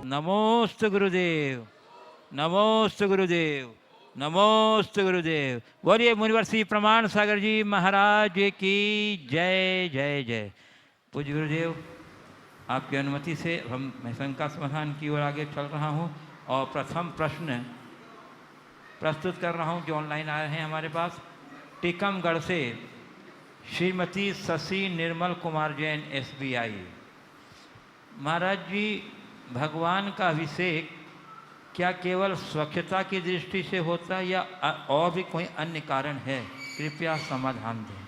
नमोस्तु गुरुदेव, नमोस्तु गुरुदेव, नमोस्तु गुरुदेव। बोलिए मुनिवर श्री प्रमाण सागर जी महाराज की जय जय जय। पूज्य गुरुदेव, आपकी अनुमति से मैं शंका समाधान की ओर आगे चल रहा हूँ और प्रथम प्रश्न प्रस्तुत कर रहा हूँ जो ऑनलाइन आए हैं हमारे पास। टीकमगढ़ से श्रीमती शशि निर्मल कुमार जैन, SBI। महाराज जी, भगवान का अभिषेक क्या केवल स्वच्छता की दृष्टि से होता है या और भी कोई अन्य कारण है? कृपया समाधान दें।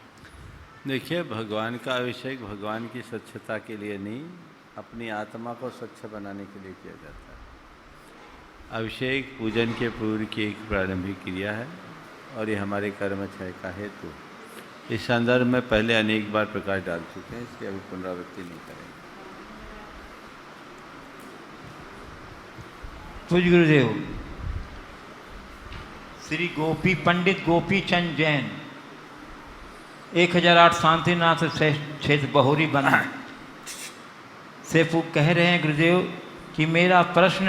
देखिए, भगवान का अभिषेक भगवान की स्वच्छता के लिए नहीं, अपनी आत्मा को स्वच्छ बनाने के लिए किया जाता है। अभिषेक पूजन के पूर्व की एक प्रारंभिक क्रिया है और ये हमारे कर्मक्षय का हेतु। इस संदर्भ में पहले अनेक बार प्रकाश डाल चुके हैं, इसकी अभी पुनरावृत्ति नहीं करेंगे। पूज्य गुरुदेव, श्री गोपी पंडित गोपी चंद जैन, 1008 शांतिनाथ क्षेत्र बहुरी बना से कह रहे हैं गुरुदेव कि मेरा प्रश्न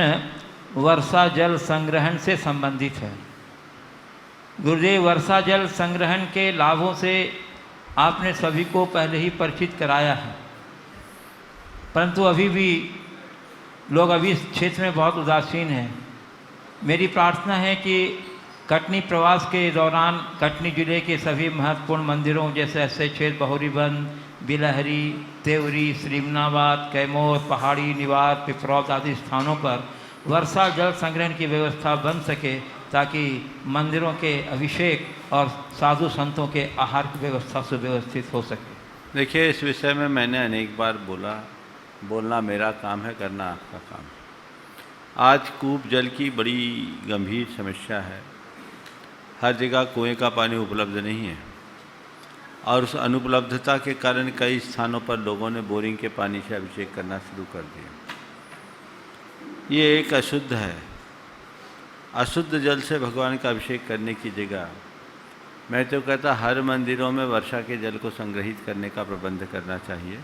वर्षा जल संग्रहण से संबंधित है। गुरुदेव, वर्षा जल संग्रहण के लाभों से आपने सभी को पहले ही परिचित कराया है, परंतु अभी भी लोग इस क्षेत्र में बहुत उदासीन हैं। मेरी प्रार्थना है कि कटनी प्रवास के दौरान कटनी जिले के सभी महत्वपूर्ण मंदिरों जैसे ऐसे क्षेत्र बहुरीबंद, बिलहरी, तेवरी, श्रीमनाबाद, कैमोर, पहाड़ी निवास, पिपरौत आदि स्थानों पर वर्षा जल संग्रहण की व्यवस्था बन सके ताकि मंदिरों के अभिषेक और साधु संतों के आहार की व्यवस्था सुव्यवस्थित हो सके। देखिए, इस विषय में मैंने अनेक बार बोलना मेरा काम है, करना आपका काम है। आज कूप जल की बड़ी गंभीर समस्या है। हर जगह कुएं का पानी उपलब्ध नहीं है और उस अनुपलब्धता के कारण कई स्थानों पर लोगों ने बोरिंग के पानी से अभिषेक करना शुरू कर दिया। ये एक अशुद्ध है। अशुद्ध जल से भगवान का अभिषेक करने की जगह मैं तो कहता हर मंदिरों में वर्षा के जल को संग्रहित करने का प्रबंध करना चाहिए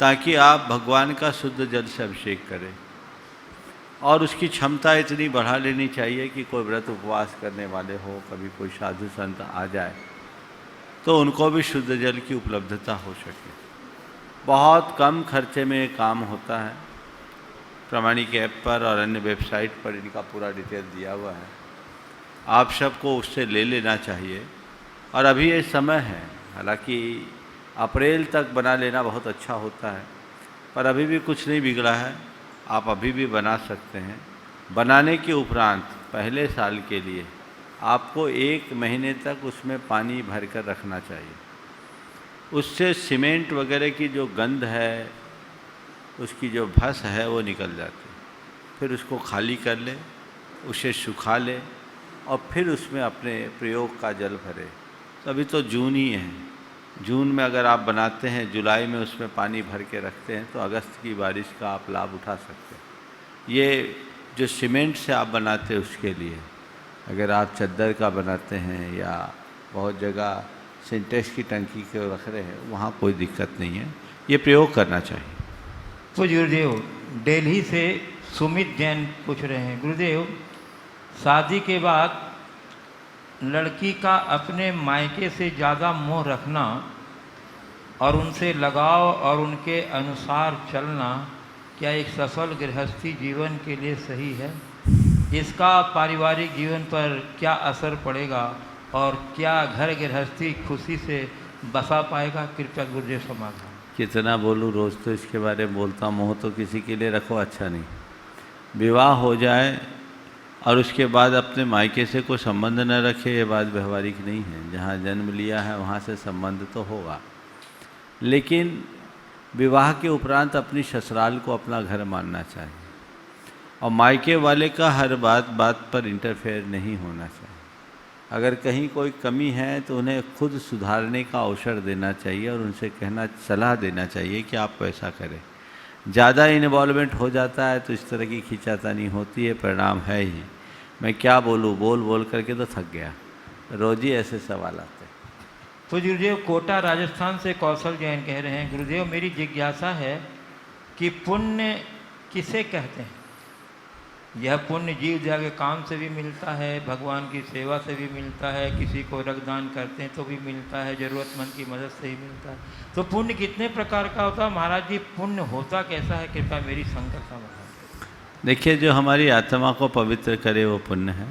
ताकि आप भगवान का शुद्ध जल से अभिषेक करें। और उसकी क्षमता इतनी बढ़ा लेनी चाहिए कि कोई व्रत उपवास करने वाले हो, कभी कोई साधु संत आ जाए तो उनको भी शुद्ध जल की उपलब्धता हो सके। बहुत कम खर्चे में ये काम होता है। प्रामाणिक ऐप पर और अन्य वेबसाइट पर इनका पूरा डिटेल दिया हुआ है, आप सबको उससे ले लेना चाहिए। और अभी ये समय है, हालांकि अप्रैल तक बना लेना बहुत अच्छा होता है, पर अभी भी कुछ नहीं बिगड़ा है, आप अभी भी बना सकते हैं। बनाने के उपरांत पहले साल के लिए आपको 1 महीने तक उसमें पानी भर कर रखना चाहिए। उससे सीमेंट वगैरह की जो गंध है, उसकी जो भस है वो निकल जाती है। फिर उसको खाली कर ले, उसे सुखा ले और फिर उसमें अपने प्रयोग का जल भरे। तो अभी तो जून ही है, जून में अगर आप बनाते हैं, जुलाई में उसमें पानी भर के रखते हैं तो अगस्त की बारिश का आप लाभ उठा सकते हैं। ये जो सीमेंट से आप बनाते हैं उसके लिए, अगर आप चद्दर का बनाते हैं या बहुत जगह सिंटेक्स की टंकी को रख रहे हैं, वहाँ कोई दिक्कत नहीं है, ये प्रयोग करना चाहिए। तो गुरुदेव, दिल्ली से सुमित जैन पूछ रहे हैं, गुरुदेव शादी के बाद लड़की का अपने मायके से ज़्यादा मोह रखना और उनसे लगाव और उनके अनुसार चलना क्या एक सफल गृहस्थी जीवन के लिए सही है? इसका पारिवारिक जीवन पर क्या असर पड़ेगा और क्या घर गृहस्थी खुशी से बसा पाएगा? कृपया गुरुदेव समाधान। कितना बोलूँ, रोज़ तो इसके बारे में बोलता हूँ। मोह तो किसी के लिए रखो अच्छा नहीं। विवाह हो जाए और उसके बाद अपने मायके से कोई संबंध न रखे, ये बात व्यवहारिक नहीं है। जहाँ जन्म लिया है वहाँ से संबंध तो होगा, लेकिन विवाह के उपरांत अपनी ससुराल को अपना घर मानना चाहिए और मायके वाले का हर बात पर इंटरफेयर नहीं होना चाहिए। अगर कहीं कोई कमी है तो उन्हें खुद सुधारने का अवसर देना चाहिए और उनसे सलाह देना चाहिए कि आप ऐसा करें। ज़्यादा इन्वॉल्वमेंट हो जाता है तो इस तरह की खींचातानी होती है, परिणाम है ही। मैं क्या बोलूँ, बोल करके तो थक गया। रोज़ ही ऐसे सवाल आते हैं। तो गुरुदेव, कोटा राजस्थान से कौशल जैन कह रहे हैं, गुरुदेव मेरी जिज्ञासा है कि पुण्य किसे कहते हैं? यह पुण्य जीव दया के काम से भी मिलता है, भगवान की सेवा से भी मिलता है, किसी को रक्तदान करते हैं तो भी मिलता है, ज़रूरतमंद की मदद से ही मिलता है। तो पुण्य कितने प्रकार का होता है महाराज जी? पुण्य होता कैसा है? कृपया मेरी शंका का बताएं। देखिए, जो हमारी आत्मा को पवित्र करे वो पुण्य है।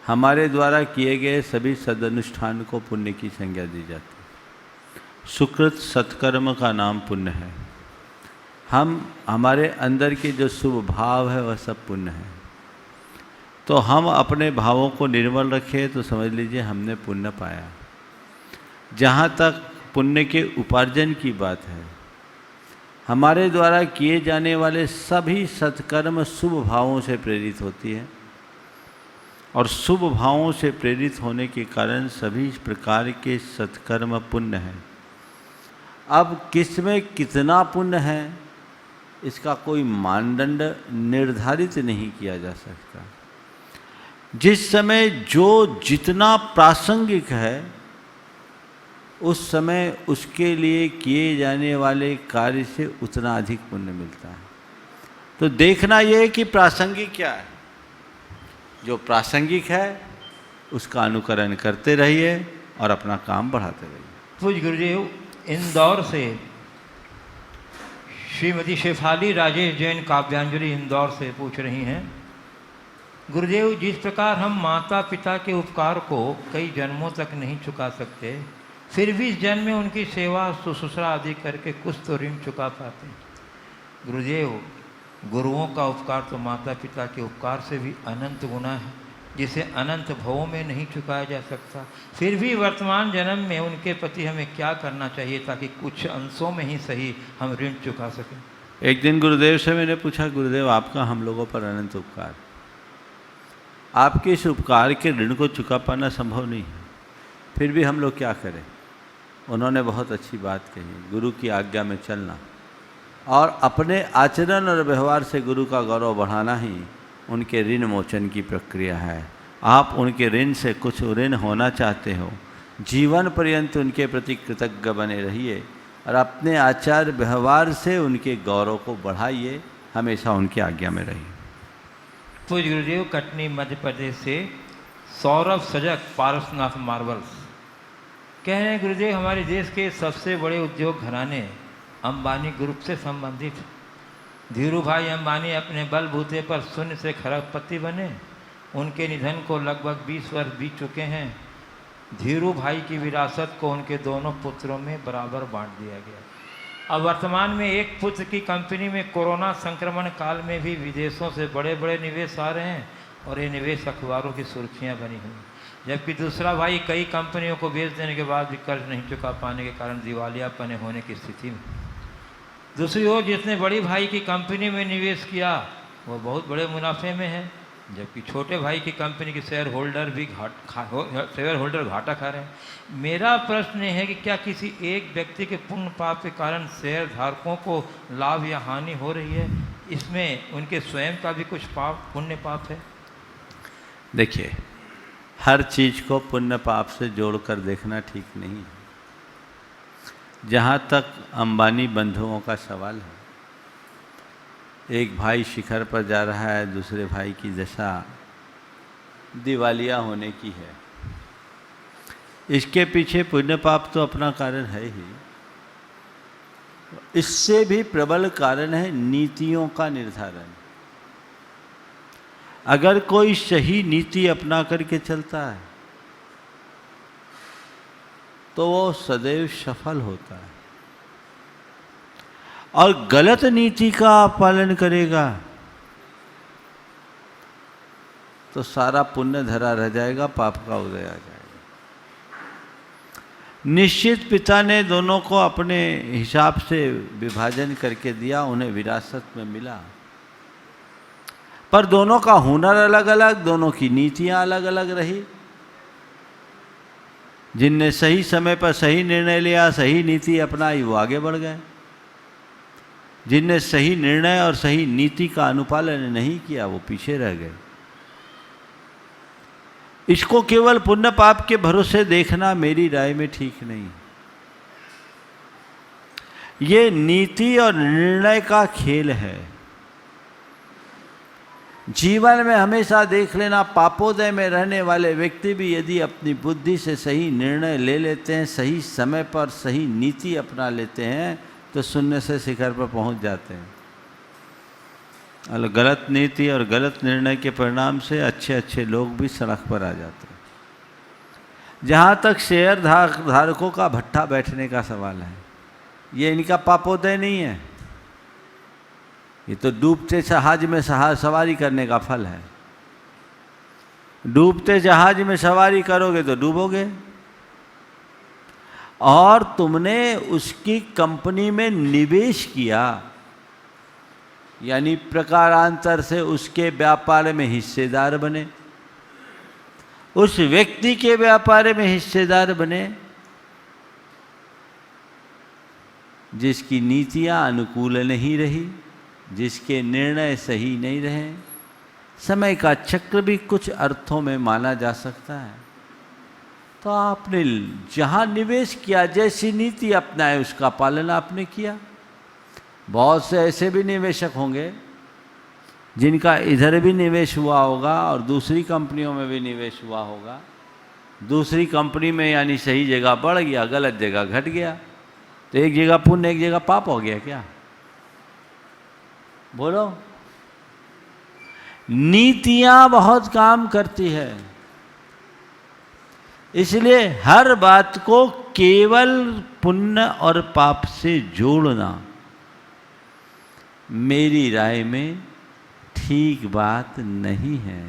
हमारे द्वारा किए गए सभी सदनुष्ठान को पुण्य की संज्ञा दी जाती है। सुकृत सत्कर्म का नाम पुण्य है। हमारे अंदर के जो शुभ भाव है वह सब पुण्य है। तो हम अपने भावों को निर्मल रखें तो समझ लीजिए हमने पुण्य पाया। जहाँ तक पुण्य के उपार्जन की बात है, हमारे द्वारा किए जाने वाले सभी सत्कर्म शुभ भावों से प्रेरित होती है और शुभ भावों से प्रेरित होने के कारण सभी प्रकार के सत्कर्म पुण्य हैं। अब किस में कितना पुण्य है इसका कोई मानदंड निर्धारित नहीं किया जा सकता। जिस समय जो जितना प्रासंगिक है उस समय उसके लिए किए जाने वाले कार्य से उतना अधिक पुण्य मिलता है। तो देखना यह है कि प्रासंगिक क्या है। जो प्रासंगिक है उसका अनुकरण करते रहिए और अपना काम बढ़ाते रहिए। पूज्य गुरुदेव, इंदौर से श्रीमती शेफाली राजेश जैन काव्यांजलि इंदौर से पूछ रही हैं, गुरुदेव जिस प्रकार हम माता पिता के उपकार को कई जन्मों तक नहीं चुका सकते, फिर भी इस जन्म में उनकी सेवा शुश्रूषा आदि करके कुछ तो ऋण चुका पाते। गुरुदेव, गुरुओं का उपकार तो माता पिता के उपकार से भी अनंत गुना है, जिसे अनंत भवों में नहीं चुकाया जा सकता। फिर भी वर्तमान जन्म में उनके प्रति हमें क्या करना चाहिए ताकि कुछ अंशों में ही सही हम ऋण चुका सकें? एक दिन गुरुदेव से मैंने पूछा, गुरुदेव आपका हम लोगों पर अनंत उपकार, आपके इस उपकार के ऋण को चुका पाना संभव नहीं है, फिर भी हम लोग क्या करें? उन्होंने बहुत अच्छी बात कही, गुरु की आज्ञा में चलना और अपने आचरण और व्यवहार से गुरु का गौरव बढ़ाना ही उनके ऋण मोचन की प्रक्रिया है। आप उनके ऋण से कुछ ऋण होना चाहते हो, जीवन पर्यंत उनके प्रति कृतज्ञ बने रहिए और अपने आचार व्यवहार से उनके गौरव को बढ़ाइए, हमेशा उनकी आज्ञा में रहिए। पूज्य गुरुदेव, कटनी मध्य प्रदेश से सौरभ सजक पारसनाथ मार्बल्स कह रहे हैं, गुरुदेव हमारे देश के सबसे बड़े उद्योग घराने अंबानी ग्रुप से संबंधित धीरू भाई अंबानी अपने बलबूते पर शून्य से खरबपति बने। उनके निधन को लगभग 20 वर्ष बीत चुके हैं। धीरू भाई की विरासत को उनके दोनों पुत्रों में बराबर बांट दिया गया। अब वर्तमान में एक पुत्र की कंपनी में कोरोना संक्रमण काल में भी विदेशों से बड़े बड़े निवेश आ रहे हैं और ये निवेश अखबारों की सुर्खियां बनी हुई, जबकि दूसरा भाई कई कंपनियों को बेच देने के बाद भी कर्ज नहीं चुका पाने के कारण दिवालियापने होने की स्थिति में। दूसरी ओर जिसने बड़ी भाई की कंपनी में निवेश किया वो बहुत बड़े मुनाफे में है, जबकि छोटे भाई की कंपनी के शेयर होल्डर घाटा खा रहे हैं। मेरा प्रश्न है कि क्या किसी एक व्यक्ति के पुण्य पाप के कारण शेयर धारकों को लाभ या हानि हो रही है? इसमें उनके स्वयं का भी कुछ पाप पुण्य पाप है? देखिए, हर चीज़ को पुण्य पाप से जोड़कर देखना ठीक नहीं है। जहाँ तक अंबानी बंधुओं का सवाल है, एक भाई शिखर पर जा रहा है, दूसरे भाई की दशा दिवालिया होने की है। इसके पीछे पुण्य पाप तो अपना कारण है ही, इससे भी प्रबल कारण है नीतियों का निर्धारण। अगर कोई सही नीति अपना करके चलता है तो वो सदैव सफल होता है, और गलत नीति का पालन करेगा तो सारा पुण्य धरा रह जाएगा, पाप का उदय आ जाएगा। निश्चित पिता ने दोनों को अपने हिसाब से विभाजन करके दिया, उन्हें विरासत में मिला, पर दोनों का हुनर अलग अलग, दोनों की नीतियां अलग अलग रही। जिनने सही समय पर सही निर्णय लिया, सही नीति अपनाई, वो आगे बढ़ गए। जिनने सही निर्णय और सही नीति का अनुपालन नहीं किया वो पीछे रह गए। इसको केवल पुण्य पाप के भरोसे देखना मेरी राय में ठीक नहीं। ये नीति और निर्णय का खेल है। जीवन में हमेशा देख लेना, पापोदय में रहने वाले व्यक्ति भी यदि अपनी बुद्धि से सही निर्णय ले लेते हैं, सही समय पर सही नीति अपना लेते हैं, तो शून्य से शिखर पर पहुंच जाते हैं। और गलत नीति और गलत निर्णय के परिणाम से अच्छे अच्छे लोग भी सड़क पर आ जाते हैं। जहाँ तक शेयर धारकों का भट्ठा बैठने का सवाल है, ये इनका पापोदय नहीं है, ये तो डूबते जहाज में सवारी करने का फल है। डूबते जहाज में सवारी करोगे तो डूबोगे, और तुमने उसकी कंपनी में निवेश किया, यानी प्रकारांतर से उसके व्यापार में हिस्सेदार बने, उस व्यक्ति के व्यापार में हिस्सेदार बने जिसकी नीतियां अनुकूल नहीं रही, जिसके निर्णय सही नहीं रहे। समय का चक्र भी कुछ अर्थों में माना जा सकता है। तो आपने जहाँ निवेश किया, जैसी नीति अपनाए, उसका पालन आपने किया। बहुत से ऐसे भी निवेशक होंगे जिनका इधर भी निवेश हुआ होगा और दूसरी कंपनियों में भी निवेश हुआ होगा। दूसरी कंपनी में यानी सही जगह बढ़ गया, गलत जगह घट गया, तो एक जगह पुण्य एक जगह पाप हो गया क्या? बोलो। नीतियां बहुत काम करती है, इसलिए हर बात को केवल पुण्य और पाप से जोड़ना मेरी राय में ठीक बात नहीं है।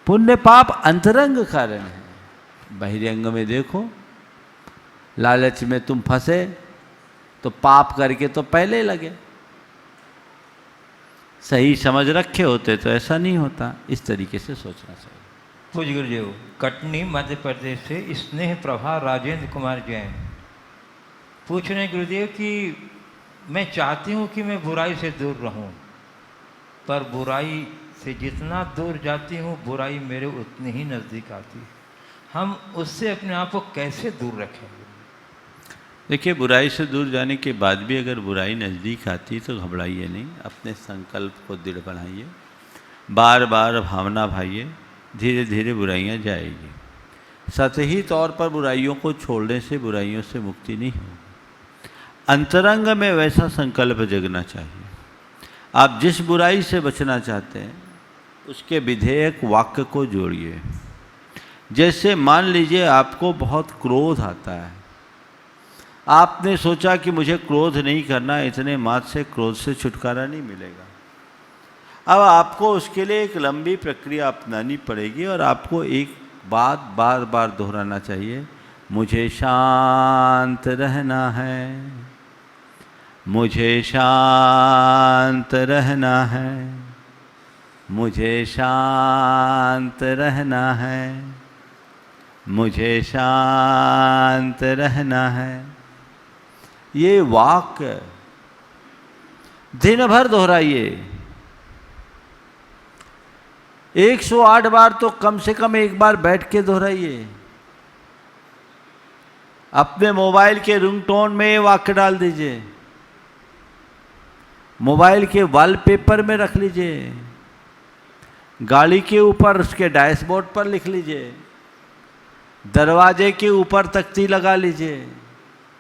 पुण्य पाप अंतरंग कारण है। बहिरंग में देखो, लालच में तुम फंसे तो पाप करके तो पहले लगे। सही समझ रखे होते तो ऐसा नहीं होता। इस तरीके से सोचना चाहिए। पूज्य गुरुदेव, कटनी मध्य प्रदेश से स्नेह प्रभा राजेंद्र कुमार जैन पूछ रहे हैं गुरुदेव कि मैं चाहती हूँ कि मैं बुराई से दूर रहूँ, पर बुराई से जितना दूर जाती हूँ बुराई मेरे उतनी ही नज़दीक आती है। हम उससे अपने आप को कैसे दूर रखेंगे? देखिए, बुराई से दूर जाने के बाद भी अगर बुराई नज़दीक आती तो घबराइए नहीं, अपने संकल्प को दृढ़ बनाइए, बार बार भावना भाइए, धीरे धीरे बुराइयां जाएगी। सतही तौर पर बुराइयों को छोड़ने से बुराइयों से मुक्ति नहीं होगी। अंतरंग में वैसा संकल्प जगना चाहिए। आप जिस बुराई से बचना चाहते हैं उसके विधेयक वाक्य को जोड़िए। जैसे मान लीजिए आपको बहुत क्रोध आता है, आपने सोचा कि मुझे क्रोध नहीं करना, इतने मात्र से क्रोध से छुटकारा नहीं मिलेगा। अब आपको उसके लिए एक लंबी प्रक्रिया अपनानी पड़ेगी और आपको एक बात बार बार दोहराना चाहिए, मुझे शांत रहना है, मुझे शांत रहना है, मुझे शांत रहना है, मुझे शांत रहना है। ये वाक्य दिन भर दोहराइए। 108 बार तो कम से कम एक बार बैठ के दोहराइए। अपने मोबाइल के रिंगटोन में ये वाक्य डाल दीजिए, मोबाइल के वॉलपेपर में रख लीजिए, गाड़ी के ऊपर उसके डैशबोर्ड पर लिख लीजिए, दरवाजे के ऊपर तख्ती लगा लीजिए,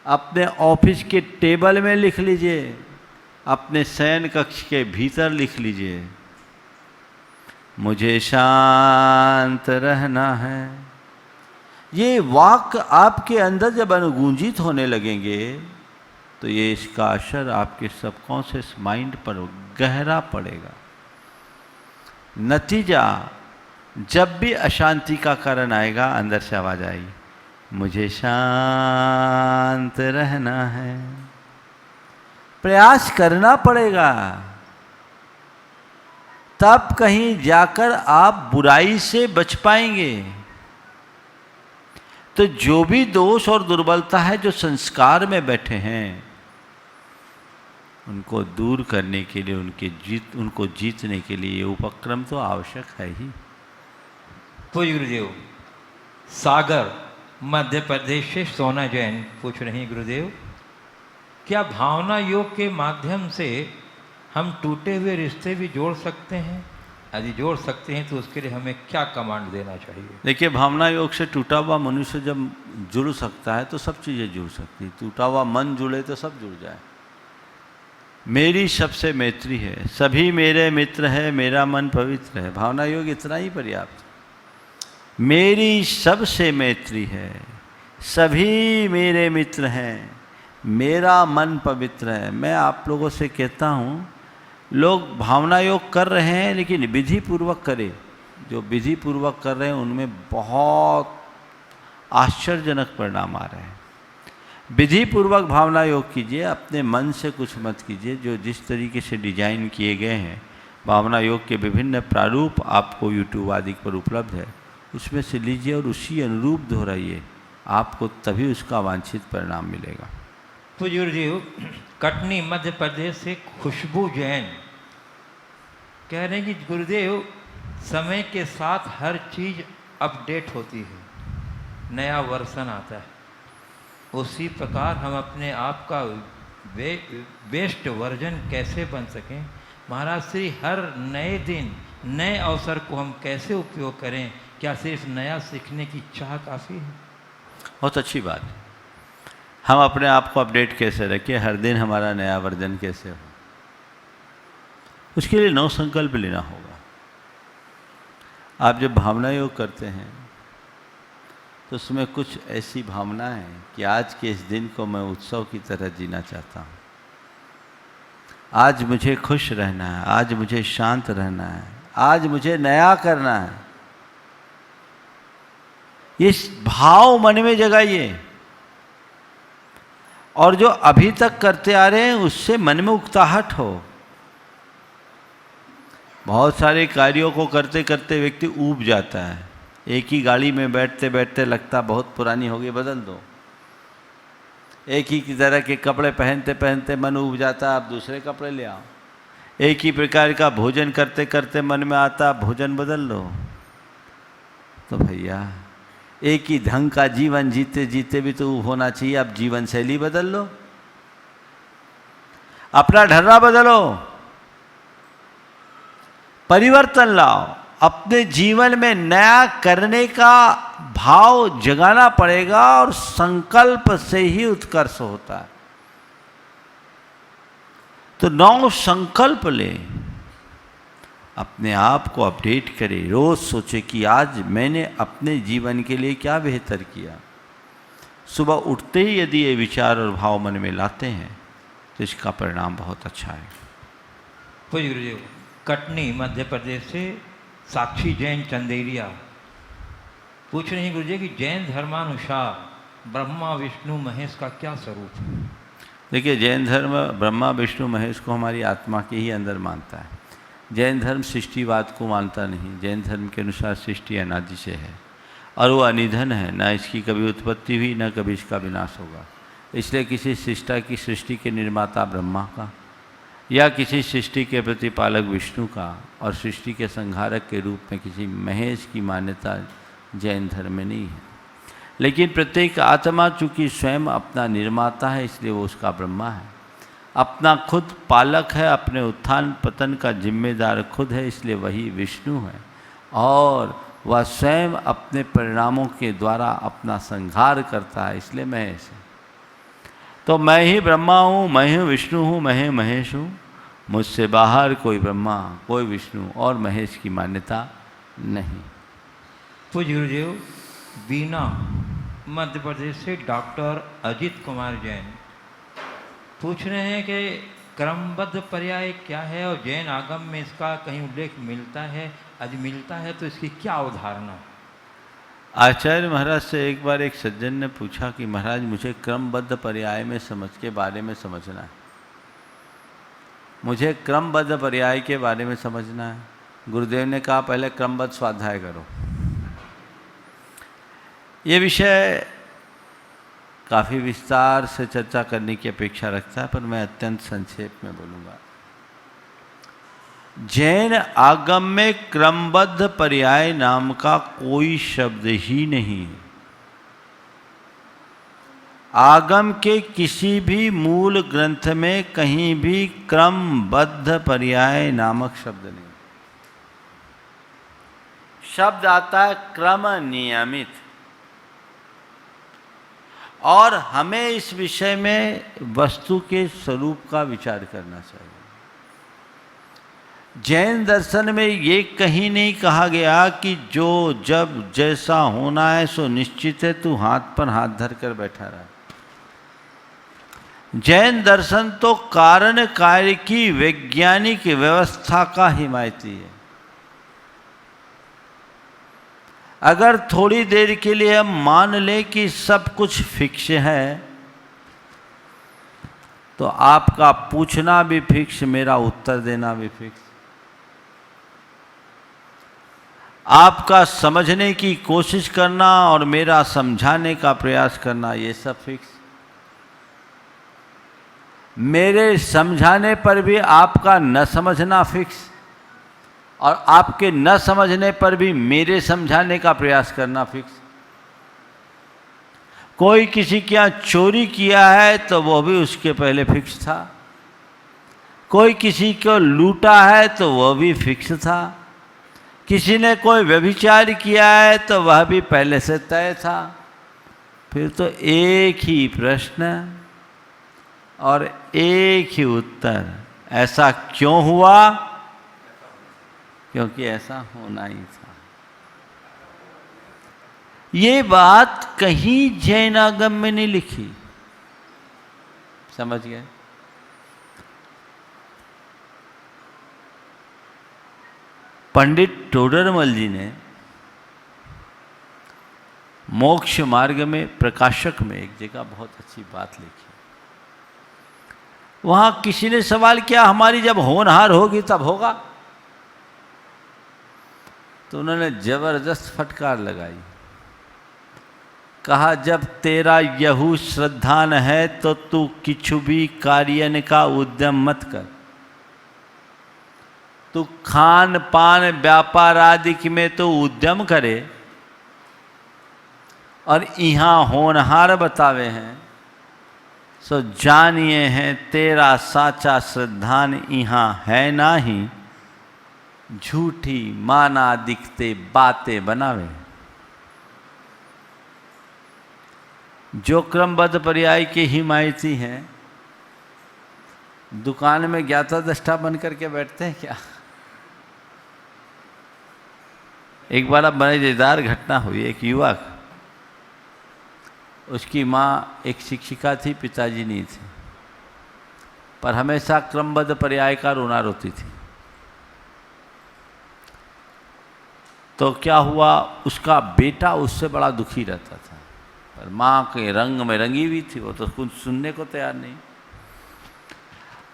अपने ऑफिस के टेबल में लिख लीजिए, अपने शयन कक्ष के भीतर लिख लीजिए, मुझे शांत रहना है। ये वाक्य आपके अंदर जब अनुगूंजित होने लगेंगे तो ये इसका असर आपके सबकॉन्शियस माइंड पर गहरा पड़ेगा। नतीजा, जब भी अशांति का कारण आएगा अंदर से आवाज आएगी, मुझे शांत रहना है। प्रयास करना पड़ेगा, तब कहीं जाकर आप बुराई से बच पाएंगे। तो जो भी दोष और दुर्बलता है जो संस्कार में बैठे हैं, उनको दूर करने के लिए, उनको जीतने के लिए ये उपक्रम तो आवश्यक है ही। पूज्य गुरुदेव, सागर मध्य प्रदेश से सोना जैन पूछ रही हैं गुरुदेव क्या भावना योग के माध्यम से हम टूटे हुए रिश्ते भी जोड़ सकते हैं? यदि जोड़ सकते हैं तो उसके लिए हमें क्या कमांड देना चाहिए? देखिए, भावना योग से टूटा हुआ मनुष्य जब जुड़ सकता है तो सब चीज़ें जुड़ सकती। टूटा हुआ मन जुड़े तो सब जुड़ जाए। मेरी सबसे मैत्री है, सभी मेरे मित्र है, मेरा मन पवित्र है। भावना योग इतना ही पर्याप्त। मेरी सबसे मैत्री है, सभी मेरे मित्र हैं, मेरा मन पवित्र है। मैं आप लोगों से कहता हूँ, लोग भावना योग कर रहे हैं लेकिन विधि पूर्वक करें। जो विधि पूर्वक कर रहे हैं उनमें बहुत आश्चर्यजनक परिणाम आ रहे हैं। विधि पूर्वक भावना योग कीजिए, अपने मन से कुछ मत कीजिए। जो जिस तरीके से डिजाइन किए गए हैं भावना योग के विभिन्न प्रारूप आपको यूट्यूब आदि पर उपलब्ध है, उसमें से लीजिए और उसी अनुरूप दोहराइए। आपको तभी उसका वांछित परिणाम मिलेगा। तो गुरुदेव, कटनी मध्य प्रदेश से खुशबू जैन कह रहे हैं कि गुरुदेव, समय के साथ हर चीज़ अपडेट होती है, नया वर्जन आता है। उसी प्रकार हम अपने आप का बेस्ट वर्जन कैसे बन सकें? महाराज श्री, हर नए दिन नए अवसर को हम कैसे उपयोग करें? क्या सिर्फ नया सीखने की चाह काफ़ी है? बहुत अच्छी बात है। हम अपने आप को अपडेट कैसे रखें, हर दिन हमारा नया वर्जन कैसे हो, उसके लिए नव संकल्प लेना होगा। आप जब भावना योग करते हैं तो उसमें कुछ ऐसी भावना है कि आज के इस दिन को मैं उत्सव की तरह जीना चाहता हूँ। आज मुझे खुश रहना है, आज मुझे शांत रहना है, आज मुझे नया करना है। ये भाव मन में जगाइए और जो अभी तक करते आ रहे हैं उससे मन में उकताहट हो। बहुत सारे कार्यों को करते करते व्यक्ति ऊब जाता है। एक ही गाड़ी में बैठते बैठते लगता बहुत पुरानी हो गई, बदल दो। एक ही की तरह के कपड़े पहनते पहनते मन ऊब जाता, आप दूसरे कपड़े ले आओ। एक ही प्रकार का भोजन करते करते मन में आता, भोजन बदल लो। तो भैया, एक ही ढंग का जीवन जीते जीते भी तो होना चाहिए। अब जीवन शैली बदल लो, अपना ढर्रा बदलो, परिवर्तन लाओ। अपने जीवन में नया करने का भाव जगाना पड़ेगा और संकल्प से ही उत्कर्ष होता है। तो नौ संकल्प ले, अपने आप को अपडेट करें। रोज सोचे कि आज मैंने अपने जीवन के लिए क्या बेहतर किया। सुबह उठते ही यदि ये विचार और भाव मन में लाते हैं तो इसका परिणाम बहुत अच्छा है। पूज्य गुरुदेव, कटनी मध्य प्रदेश से साक्षी जैन चंदेरिया पूछ रहे हैं गुरुजी कि जैन धर्मानुसार ब्रह्मा विष्णु महेश का क्या स्वरूप है? देखिए, जैन धर्म ब्रह्मा विष्णु महेश को हमारी आत्मा के ही अंदर मानता है। जैन धर्म सृष्टिवाद को मानता नहीं। जैन धर्म के अनुसार सृष्टि अनादि से है और वो अनिधन है, ना इसकी कभी उत्पत्ति हुई ना कभी इसका विनाश होगा। इसलिए किसी सृष्टि के निर्माता ब्रह्मा का या किसी सृष्टि के प्रतिपालक विष्णु का और सृष्टि के संहारक के रूप में किसी महेश की मान्यता जैन धर्म में नहीं है। लेकिन प्रत्येक आत्मा चूँकि स्वयं अपना निर्माता है इसलिए वो उसका ब्रह्मा है। अपना खुद पालक है, अपने उत्थान पतन का जिम्मेदार खुद है, इसलिए वही विष्णु है। और वह स्वयं अपने परिणामों के द्वारा अपना संहार करता है, इसलिए महेश है। तो मैं ही ब्रह्मा हूँ, मैं ही विष्णु हूँ, मैं ही महेश हूँ। मुझसे बाहर कोई ब्रह्मा, कोई विष्णु और महेश की मान्यता नहीं। पूज्य गुरुदेव, बीना मध्य प्रदेश से डॉक्टर अजित कुमार जैन पूछ रहे हैं कि क्रमबद्ध पर्याय क्या है और जैन आगम में इसका कहीं उल्लेख मिलता है? यदि मिलता है तो इसकी क्या अवधारणा? आचार्य महाराज से एक बार एक सज्जन ने पूछा कि महाराज मुझे क्रमबद्ध पर्याय में समझ के बारे में समझना है, मुझे क्रमबद्ध पर्याय के बारे में समझना है। गुरुदेव ने कहा पहले क्रमबद्ध स्वाध्याय करो। ये विषय काफ़ी विस्तार से चर्चा करने की अपेक्षा रखता है, पर मैं अत्यंत संक्षेप में बोलूँगा। जैन आगम में क्रमबद्ध पर्याय नाम का कोई शब्द ही नहीं है। आगम के किसी भी मूल ग्रंथ में कहीं भी क्रमबद्ध पर्याय नामक शब्द नहीं। शब्द आता है क्रम नियमित, और हमें इस विषय में वस्तु के स्वरूप का विचार करना चाहिए। जैन दर्शन में ये कहीं नहीं कहा गया कि जो जब जैसा होना है सो निश्चित है, तू हाथ पर हाथ धर कर बैठा रहा। जैन दर्शन तो कारण कार्य की वैज्ञानिक व्यवस्था का हिमायती है। अगर थोड़ी देर के लिए हम मान लें कि सब कुछ फिक्स है, तो आपका पूछना भी फिक्स, मेरा उत्तर देना भी फिक्स, आपका समझने की कोशिश करना और मेरा समझाने का प्रयास करना, ये सब फिक्स। मेरे समझाने पर भी आपका न समझना फिक्स, और आपके न समझने पर भी मेरे समझाने का प्रयास करना फिक्स। कोई किसी के यहाँ चोरी किया है तो वो भी उसके पहले फिक्स था, कोई किसी को लूटा है तो वो भी फिक्स था, किसी ने कोई व्यभिचार किया है तो वह भी पहले से तय था। फिर तो एक ही प्रश्न और एक ही उत्तर, ऐसा क्यों हुआ? क्योंकि ऐसा होना ही था। ये बात कहीं जैन आगम में नहीं लिखी, समझ गए? पंडित टोडरमल जी ने मोक्ष मार्ग में प्रकाशक में एक जगह बहुत अच्छी बात लिखी। वहां किसी ने सवाल किया, हमारी जब होनहार होगी तब होगा? तो उन्होंने जबरदस्त फटकार लगाई, कहा जब तेरा यहू श्रद्धान है तो तू किछु भी कार्यन का उद्यम मत कर। तू खान पान व्यापार आदि में तो उद्यम करे, और यहाँ होनहार बतावे हैं, सो जानिए हैं तेरा साचा श्रद्धान यहाँ है नाही, झूठी माना दिखते बातें बनावे। जो क्रमबद्ध पर्याय के हिमायती हैं, दुकान में ज्ञाता दृष्टा बन करके बैठते हैं क्या? एक बार अब मजेदार घटना हुई। एक युवक, उसकी माँ एक शिक्षिका थी, पिताजी नहीं थे, पर हमेशा क्रमबद्ध पर्याय का रोना रोती थी। तो क्या हुआ, उसका बेटा उससे बड़ा दुखी रहता था, पर माँ के रंग में रंगी हुई थी, वो तो कुछ सुनने को तैयार नहीं।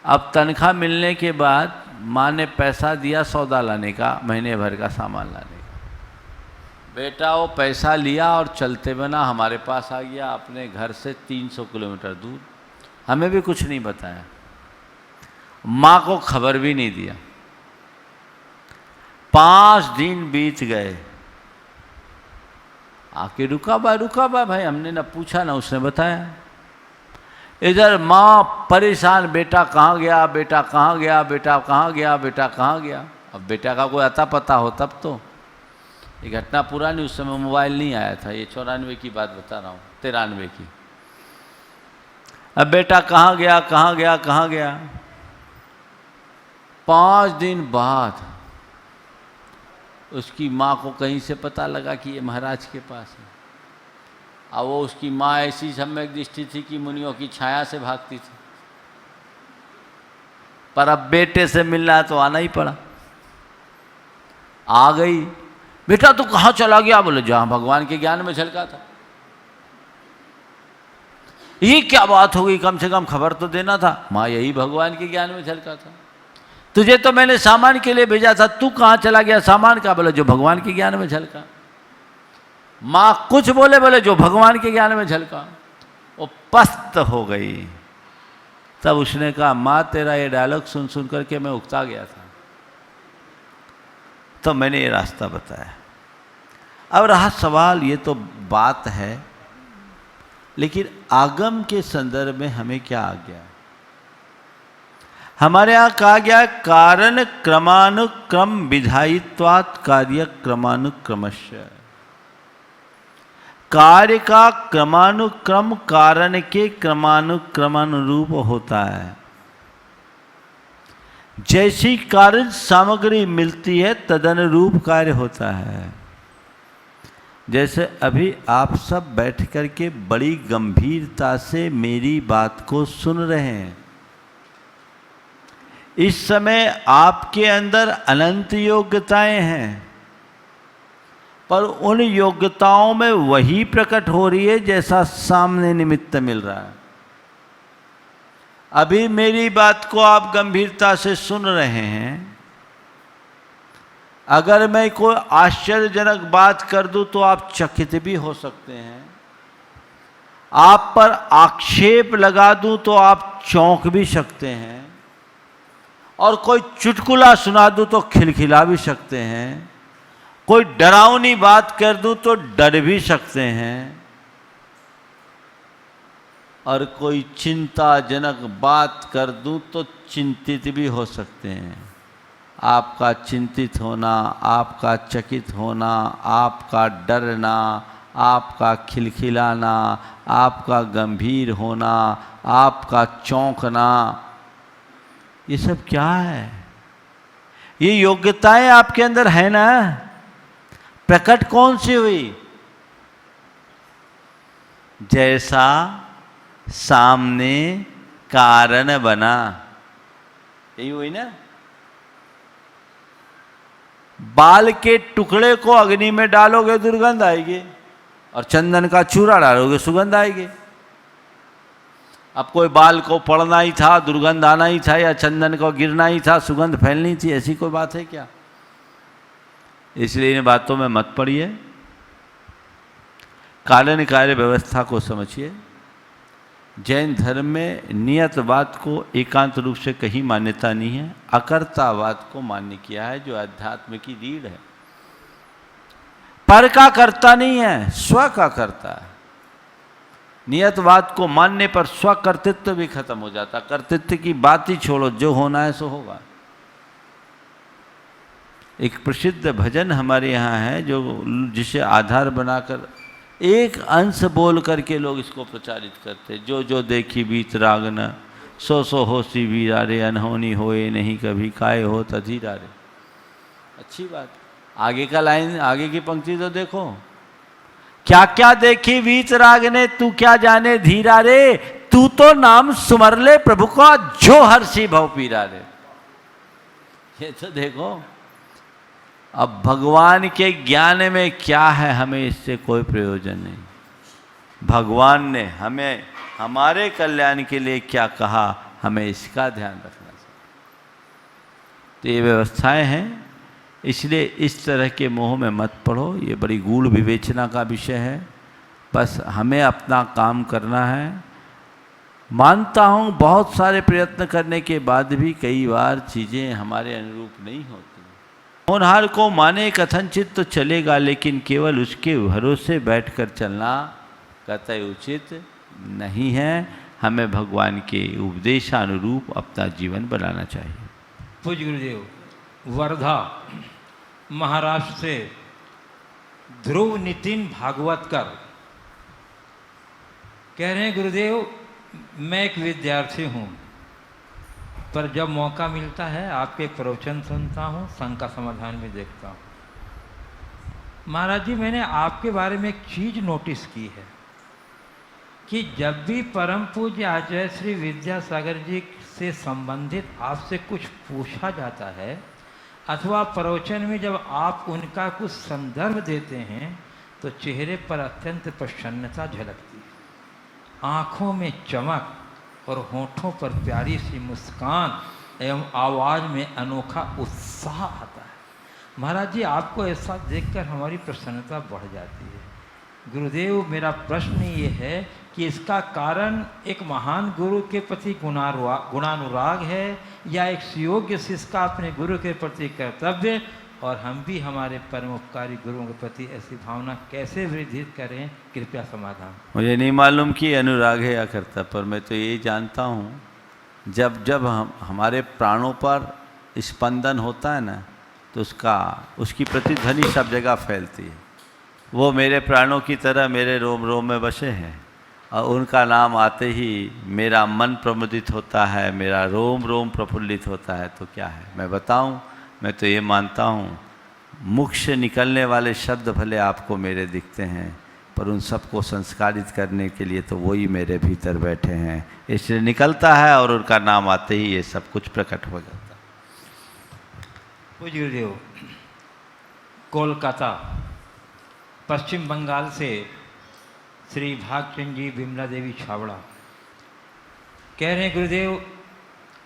अब तनख्वाह मिलने के बाद माँ ने पैसा दिया सौदा लाने का, महीने भर का सामान लाने का। बेटा वो पैसा लिया और चलते बना हमारे पास आ गया, अपने घर से 300 किलोमीटर दूर। हमें भी कुछ नहीं बताया, माँ को खबर भी नहीं दिया। 5 दिन बीत गए, आके रुका बा भाई, हमने ना पूछा ना उसने बताया। इधर माँ परेशान, बेटा कहाँ गया, बेटा कहाँ गया, बेटा कहाँ गया, बेटा कहाँ गया। अब बेटा का कोई अता पता हो तब तो। ये घटना पुरानी, उस समय मोबाइल नहीं आया था, ये 94 की बात बता रहा हूँ, 93 की। अब बेटा कहाँ गया, कहाँ गया, कहाँ गया। 5 दिन बाद उसकी माँ को कहीं से पता लगा कि ये महाराज के पास है। अब वो उसकी माँ ऐसी सम्यक दृष्टि थी कि मुनियों की छाया से भागती थी, पर अब बेटे से मिलना है तो आना ही पड़ा। आ गई, बेटा तू कहाँ चला गया? बोले जहाँ भगवान के ज्ञान में झलका था। ये क्या बात हो गई, कम से कम खबर तो देना था। माँ यही भगवान के ज्ञान में झलका था, तुझे तो मैंने सामान के लिए भेजा था, तू कहाँ चला गया? सामान का? बोले जो भगवान के ज्ञान में झलका। माँ कुछ बोले जो भगवान के ज्ञान में झलका। वो पस्त हो गई। तब उसने कहा, माँ तेरा ये डायलॉग सुन सुन करके मैं उकता गया था, तो मैंने ये रास्ता बताया। अब रहा सवाल, ये तो बात है, लेकिन आगम के संदर्भ में हमें क्या आ गया? हमारे यहाँ कहा गया कारण क्रमानुक्रम विधायित्वात् कार्य क्रमानुक्रमस्य। कार्य का क्रमानुक्रम कारण के क्रमानुक्रमानुरूप होता है। जैसी कार्य सामग्री मिलती है तदनुरूप कार्य होता है। जैसे अभी आप सब बैठ कर के बड़ी गंभीरता से मेरी बात को सुन रहे हैं। इस समय आपके अंदर अनंत योग्यताएं हैं, पर उन योग्यताओं में वही प्रकट हो रही है जैसा सामने निमित्त मिल रहा है। अभी मेरी बात को आप गंभीरता से सुन रहे हैं। अगर मैं कोई आश्चर्यजनक बात कर दूं तो आप चकित भी हो सकते हैं। आप पर आक्षेप लगा दूं तो आप चौंक भी सकते हैं। और कोई चुटकुला सुना दूं तो खिलखिला भी सकते हैं। कोई डरावनी बात कर दूं तो डर भी सकते हैं। और कोई चिंताजनक बात कर दूं तो चिंतित भी हो सकते हैं। आपका चिंतित होना, आपका चकित होना, आपका डरना, आपका खिलखिलाना, आपका गंभीर होना, आपका चौंकना, ये सब क्या है? ये योग्यताएं आपके अंदर है ना? प्रकट कौन सी हुई? जैसा सामने कारण बना, यही हुई ना? बाल के टुकड़े को अग्नि में डालोगे दुर्गंध आएगी, और चंदन का चूरा डालोगे सुगंध आएगी। अब कोई बाल को पड़ना ही था, दुर्गंध आना ही था, या चंदन को गिरना ही था, सुगंध फैलनी थी, ऐसी कोई बात है क्या? इसलिए इन बातों में मत पड़िए। कारण कार्य व्यवस्था को समझिए। जैन धर्म में नियतवाद को एकांत रूप से कहीं मान्यता नहीं है, अकर्तावाद को मान्य किया है, जो अध्यात्म की रीढ़ है। पर का कर्ता नहीं है, स्व का कर्ता है। नियतवाद को मानने पर स्व कर्तृत्व भी खत्म हो जाता। कर्तृत्व की बात ही छोड़ो, जो होना है सो होगा। एक प्रसिद्ध भजन हमारे यहाँ है जो जिसे आधार बनाकर एक अंश बोल करके लोग इसको प्रचारित करते। जो जो देखी बीत रागन, सो सो होसी वीरारे, अनहोनी होए नहीं कभी, काए हो तधीरारे। अच्छी बात। आगे का लाइन, आगे की पंक्ति तो देखो, क्या क्या देखी बीत राग ने, तू क्या जाने धीरा रे, तू तो नाम सुमर ले प्रभु का, जो हर्षी भव पीरा रे। ये तो देखो, अब भगवान के ज्ञान में क्या है, हमें इससे कोई प्रयोजन नहीं। भगवान ने हमें हमारे कल्याण के लिए क्या कहा, हमें इसका ध्यान रखना चाहिए। तो ये व्यवस्थाएं हैं, इसलिए इस तरह के मोह में मत पड़ो। ये बड़ी गूढ़ विवेचना का विषय है। बस हमें अपना काम करना है। मानता हूँ बहुत सारे प्रयत्न करने के बाद भी कई बार चीज़ें हमारे अनुरूप नहीं होती। होनहार को माने कथनचित तो चलेगा, लेकिन केवल उसके भरोसे बैठकर चलना कतई उचित नहीं है। हमें भगवान के उपदेशानुरूप अपना जीवन बनाना चाहिए। पूज्य गुरुदेव, वर्धा महाराष्ट्र से ध्रुव नितिन भागवतकर कह रहे हैं, गुरुदेव मैं एक विद्यार्थी हूँ, पर जब मौका मिलता है आपके प्रवचन सुनता हूँ, शंका समाधान भी देखता हूँ। महाराज जी, मैंने आपके बारे में एक चीज़ नोटिस की है कि जब भी परम पूज्य आचार्य श्री विद्यासागर जी से संबंधित आपसे कुछ पूछा जाता है, अथवा प्रवचन में जब आप उनका कुछ संदर्भ देते हैं, तो चेहरे पर अत्यंत प्रसन्नता झलकती है, आँखों में चमक और होठों पर प्यारी सी मुस्कान एवं आवाज़ में अनोखा उत्साह आता है। महाराज जी, आपको ऐसा देखकर हमारी प्रसन्नता बढ़ जाती है। गुरुदेव, मेरा प्रश्न ये है कि इसका कारण एक महान गुरु के प्रति गुणानुराग है, या एक सुयोग्य शिष्य का अपने गुरु के प्रति कर्तव्य और हम भी हमारे परोपकारी गुरुओं के प्रति ऐसी भावना कैसे वृद्धि करें, कृपया समाधान। मुझे नहीं मालूम कि अनुराग है या करता, पर मैं तो ये जानता हूँ जब जब हमारे प्राणों पर स्पंदन होता है ना, तो उसकी प्रतिध्वनि सब जगह फैलती है। वो मेरे प्राणों की तरह मेरे रोम रोम में बसे हैं, और उनका नाम आते ही मेरा मन प्रमुदित होता है, मेरा रोम रोम प्रफुल्लित होता है। तो क्या है, मैं बताऊं, मैं तो ये मानता हूँ मुख से निकलने वाले शब्द भले आपको मेरे दिखते हैं, पर उन सबको संस्कारित करने के लिए तो वही मेरे भीतर बैठे हैं, इसलिए निकलता है और उनका नाम आते ही ये सब कुछ प्रकट हो जाता है। पूज्य गुरुदेव, कोलकाता पश्चिम बंगाल से श्री भागचंद जी विमला देवी छावड़ा कह रहे हैं, गुरुदेव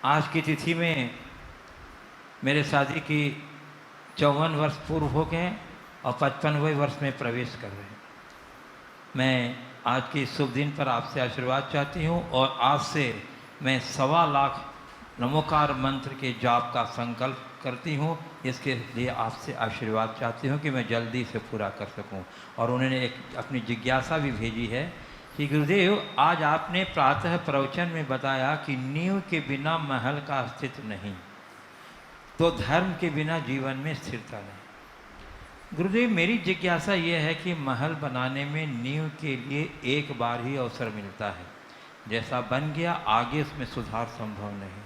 आज की तिथि में मेरे शादी की 54 वर्ष पूर्व हो गए और 55वें वर्ष में प्रवेश कर रहे हैं। मैं आज के इस शुभ दिन पर आपसे आशीर्वाद चाहती हूँ, और आज से मैं 1.25 लाख नमोकार मंत्र के जाप का संकल्प करती हूँ। इसके लिए आपसे आशीर्वाद चाहती हूँ कि मैं जल्दी से पूरा कर सकूँ। और उन्होंने एक अपनी जिज्ञासा भी भेजी है कि गुरुदेव, आज आपने प्रातः प्रवचन में बताया कि नींव के बिना महल का अस्तित्व नहीं, तो धर्म के बिना जीवन में स्थिरता नहीं। गुरुदेव, मेरी जिज्ञासा यह है कि महल बनाने में नींव के लिए एक बार ही अवसर मिलता है, जैसा बन गया आगे उसमें सुधार संभव नहीं।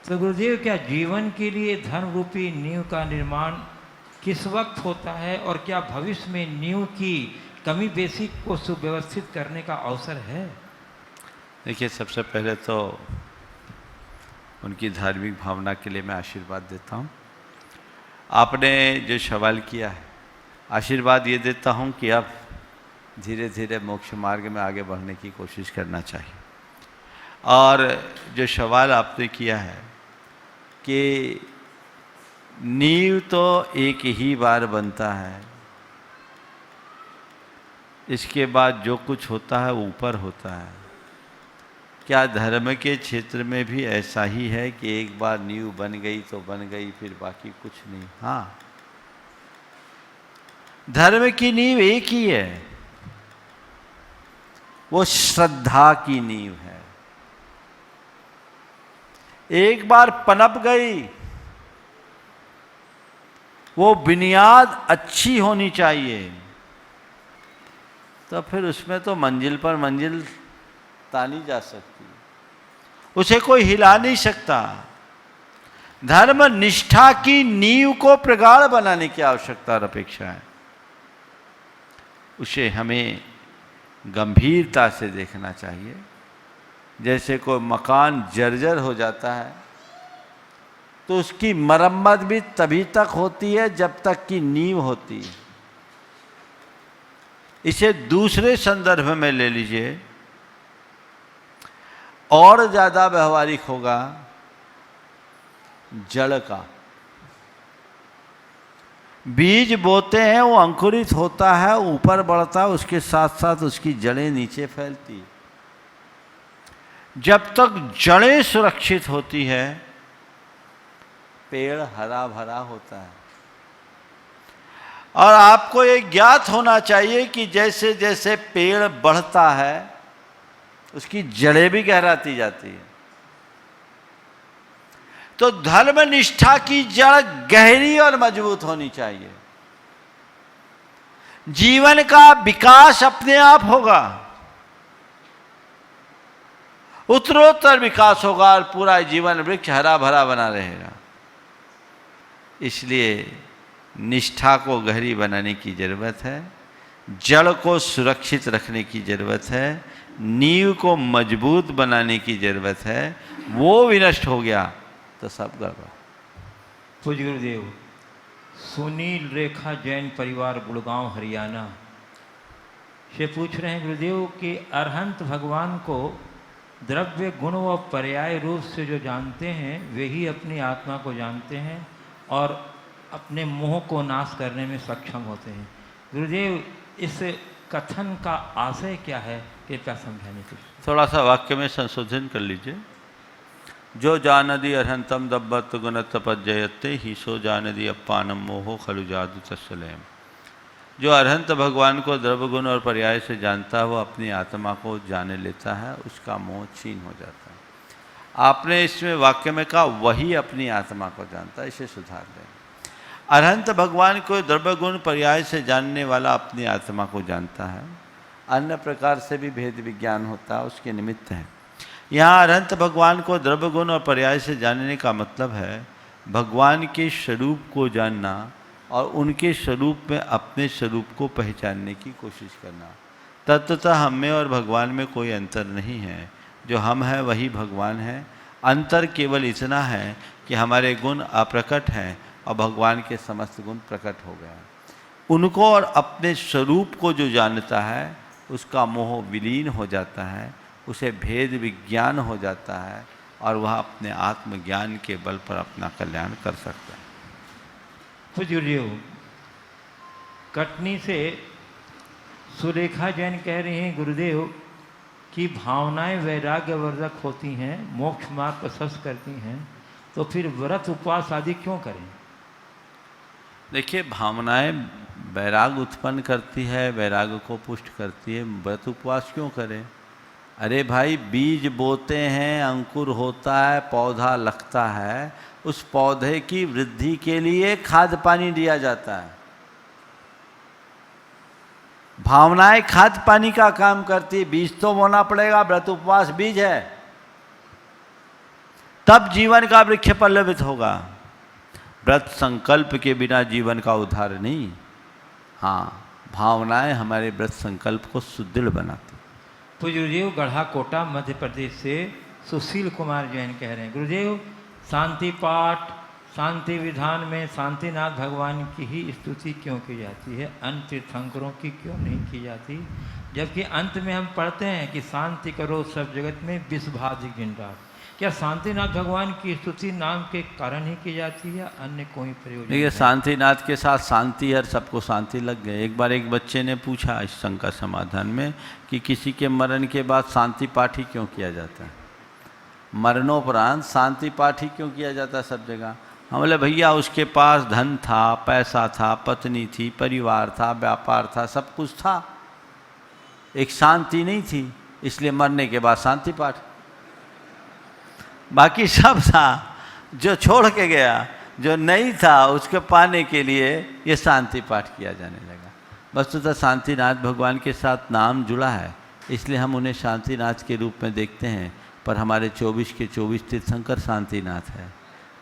तो गुरुदेव, क्या जीवन के लिए धर्म रूपी नींव का निर्माण किस वक्त होता है, और क्या भविष्य में नींव की कमी बेसी को सुव्यवस्थित करने का अवसर है? देखिए, सबसे पहले तो उनकी धार्मिक भावना के लिए मैं आशीर्वाद देता हूँ। आपने जो सवाल किया है, आशीर्वाद ये देता हूँ कि अब धीरे धीरे मोक्ष मार्ग में आगे बढ़ने की कोशिश करना चाहिए। और जो सवाल आपने किया है कि नींव तो एक ही बार बनता है, इसके बाद जो कुछ होता है ऊपर होता है। क्या धर्म के क्षेत्र में भी ऐसा ही है कि एक बार नींव बन गई तो बन गई, फिर बाकी कुछ नहीं? हाँ, धर्म की नींव एक ही है, वो श्रद्धा की नींव है। एक बार पनप गई, वो बुनियाद अच्छी होनी चाहिए, तो फिर उसमें तो मंजिल पर मंजिल तानी जा सकती, उसे कोई हिला नहीं सकता। धर्म निष्ठा की नींव को प्रगाढ़ बनाने की आवश्यकता और अपेक्षा है। उसे हमें गंभीरता से देखना चाहिए। जैसे कोई मकान जर्जर हो जाता है तो उसकी मरम्मत भी तभी तक होती है जब तक कि नींव होती है। इसे दूसरे संदर्भ में ले लीजिए, और ज़्यादा व्यवहारिक होगा। जड़ का बीज बोते हैं, वो अंकुरित होता है, ऊपर बढ़ता है, उसके साथ साथ उसकी जड़ें नीचे फैलती। जब तक जड़ें सुरक्षित होती है, पेड़ हरा भरा होता है। और आपको ये ज्ञात होना चाहिए कि जैसे जैसे पेड़ बढ़ता है, उसकी जड़ें भी गहराती जाती है। तो धर्म निष्ठा की जड़ गहरी और मजबूत होनी चाहिए। जीवन का विकास अपने आप होगा, उत्तरोत्तर विकास होगा, और पूरा जीवन वृक्ष हरा भरा बना रहेगा। इसलिए निष्ठा को गहरी बनाने की जरूरत है, जड़ को सुरक्षित रखने की जरूरत है, नींव को मजबूत बनाने की जरूरत है। वो विनष्ट हो गया तो सब गड़बड़। पूज्य गुरुदेव, सुनील रेखा जैन परिवार गुड़गांव हरियाणा से पूछ रहे हैं गुरुदेव कि अरहंत भगवान को द्रव्य गुण व पर्याय रूप से जो जानते हैं वे ही अपनी आत्मा को जानते हैं और अपने मोह को नाश करने में सक्षम होते हैं। गुरुदेव, इस कथन का आशय क्या है, कृपया समझाने के लिए। थोड़ा सा वाक्य में संशोधन कर लीजिए। जो जानदी अर्हंतम दब्बत गुणत तपज्जयते ही सो जानदी अप्पानम मोहो खलु जादू तस्सलेम। जो अरहंत भगवान को द्रव्य गुण और पर्याय से जानता है वो अपनी आत्मा को जाने लेता है, उसका मोह छीन हो जाता है। आपने इसमें वाक्य में कहा वही अपनी आत्मा को जानता है, इसे सुधार दें। अरहंत भगवान को द्रव्य गुण पर्याय से जानने वाला अपनी आत्मा को जानता है, अन्य प्रकार से भी भेद विज्ञान होता है उसके निमित्त है। यहाँ अरहंत भगवान को द्रव्य गुण और पर्याय से जानने का मतलब है भगवान के स्वरूप को जानना और उनके स्वरूप में अपने स्वरूप को पहचानने की कोशिश करना। तत्वतः हम में और भगवान में कोई अंतर नहीं है, जो हम हैं वही भगवान है। अंतर केवल इतना है कि हमारे गुण अप्रकट हैं और भगवान के समस्त गुण प्रकट हो गए हैं। उनको और अपने स्वरूप को जो जानता है उसका मोह विलीन हो जाता है, उसे भेद विज्ञान हो जाता है और वह अपने आत्मज्ञान के बल पर अपना कल्याण कर सकता है। गुरुदेव, कटनी से सुरेखा जैन कह रही हैं गुरुदेव कि भावनाएं वैराग्यवर्धक होती हैं, मोक्ष मार्ग प्रशस्त करती हैं, तो फिर व्रत उपवास आदि क्यों करें? देखिए, भावनाएं वैराग उत्पन्न करती है, वैराग को पुष्ट करती है, व्रत उपवास क्यों करें? अरे भाई, बीज बोते हैं, अंकुर होता है, पौधा लगता है, उस पौधे की वृद्धि के लिए खाद पानी दिया जाता है। भावनाएं खाद पानी का काम करती है, बीज तो बोना पड़ेगा, व्रत उपवास बीज है, तब जीवन का वृक्ष पल्लवित होगा। व्रत संकल्प के बिना जीवन का उद्धार नहीं। हाँ, भावनाएं हमारे व्रत संकल्प को सुदृढ़ बनाती। तो गुरुदेव, गढ़ा कोटा मध्य प्रदेश से सुशील कुमार जैन कह रहे हैं गुरुदेव, शांति पाठ शांति विधान में शांतिनाथ भगवान की ही स्तुति क्यों की जाती है, अन्य तीर्थंकरों की क्यों नहीं की जाती? जबकि अंत में हम पढ़ते हैं कि शांति करो सब जगत में विश्वभाजिक दिन रात। क्या शांतिनाथ भगवान की स्तुति नाम के कारण ही की जाती है, अन्य कोई प्रयोजन? देखिए, शांतिनाथ के साथ शांति हर सबको शांति लग गए। एक बार एक बच्चे ने पूछा इस शंका समाधान में कि किसी के मरण के बाद शांति पाठ ही क्यों किया जाता है, मरणोपरांत शांति पाठ ही क्यों किया जाता है सब जगह? हम बोले भैया, उसके पास धन था, पैसा था, पत्नी थी, परिवार था, व्यापार था, सब कुछ था, एक शांति नहीं थी, इसलिए मरने के बाद शांति पाठ। बाकी सब था, जो छोड़ के गया, जो नहीं था, उसके पाने के लिए ये शांति पाठ किया जाने लगा। वस्तुतः शांतिनाथ भगवान के साथ नाम जुड़ा है, इसलिए हम उन्हें शांतिनाथ के रूप में देखते हैं। पर हमारे 24 के 24 तीर्थंकर शांतिनाथ है।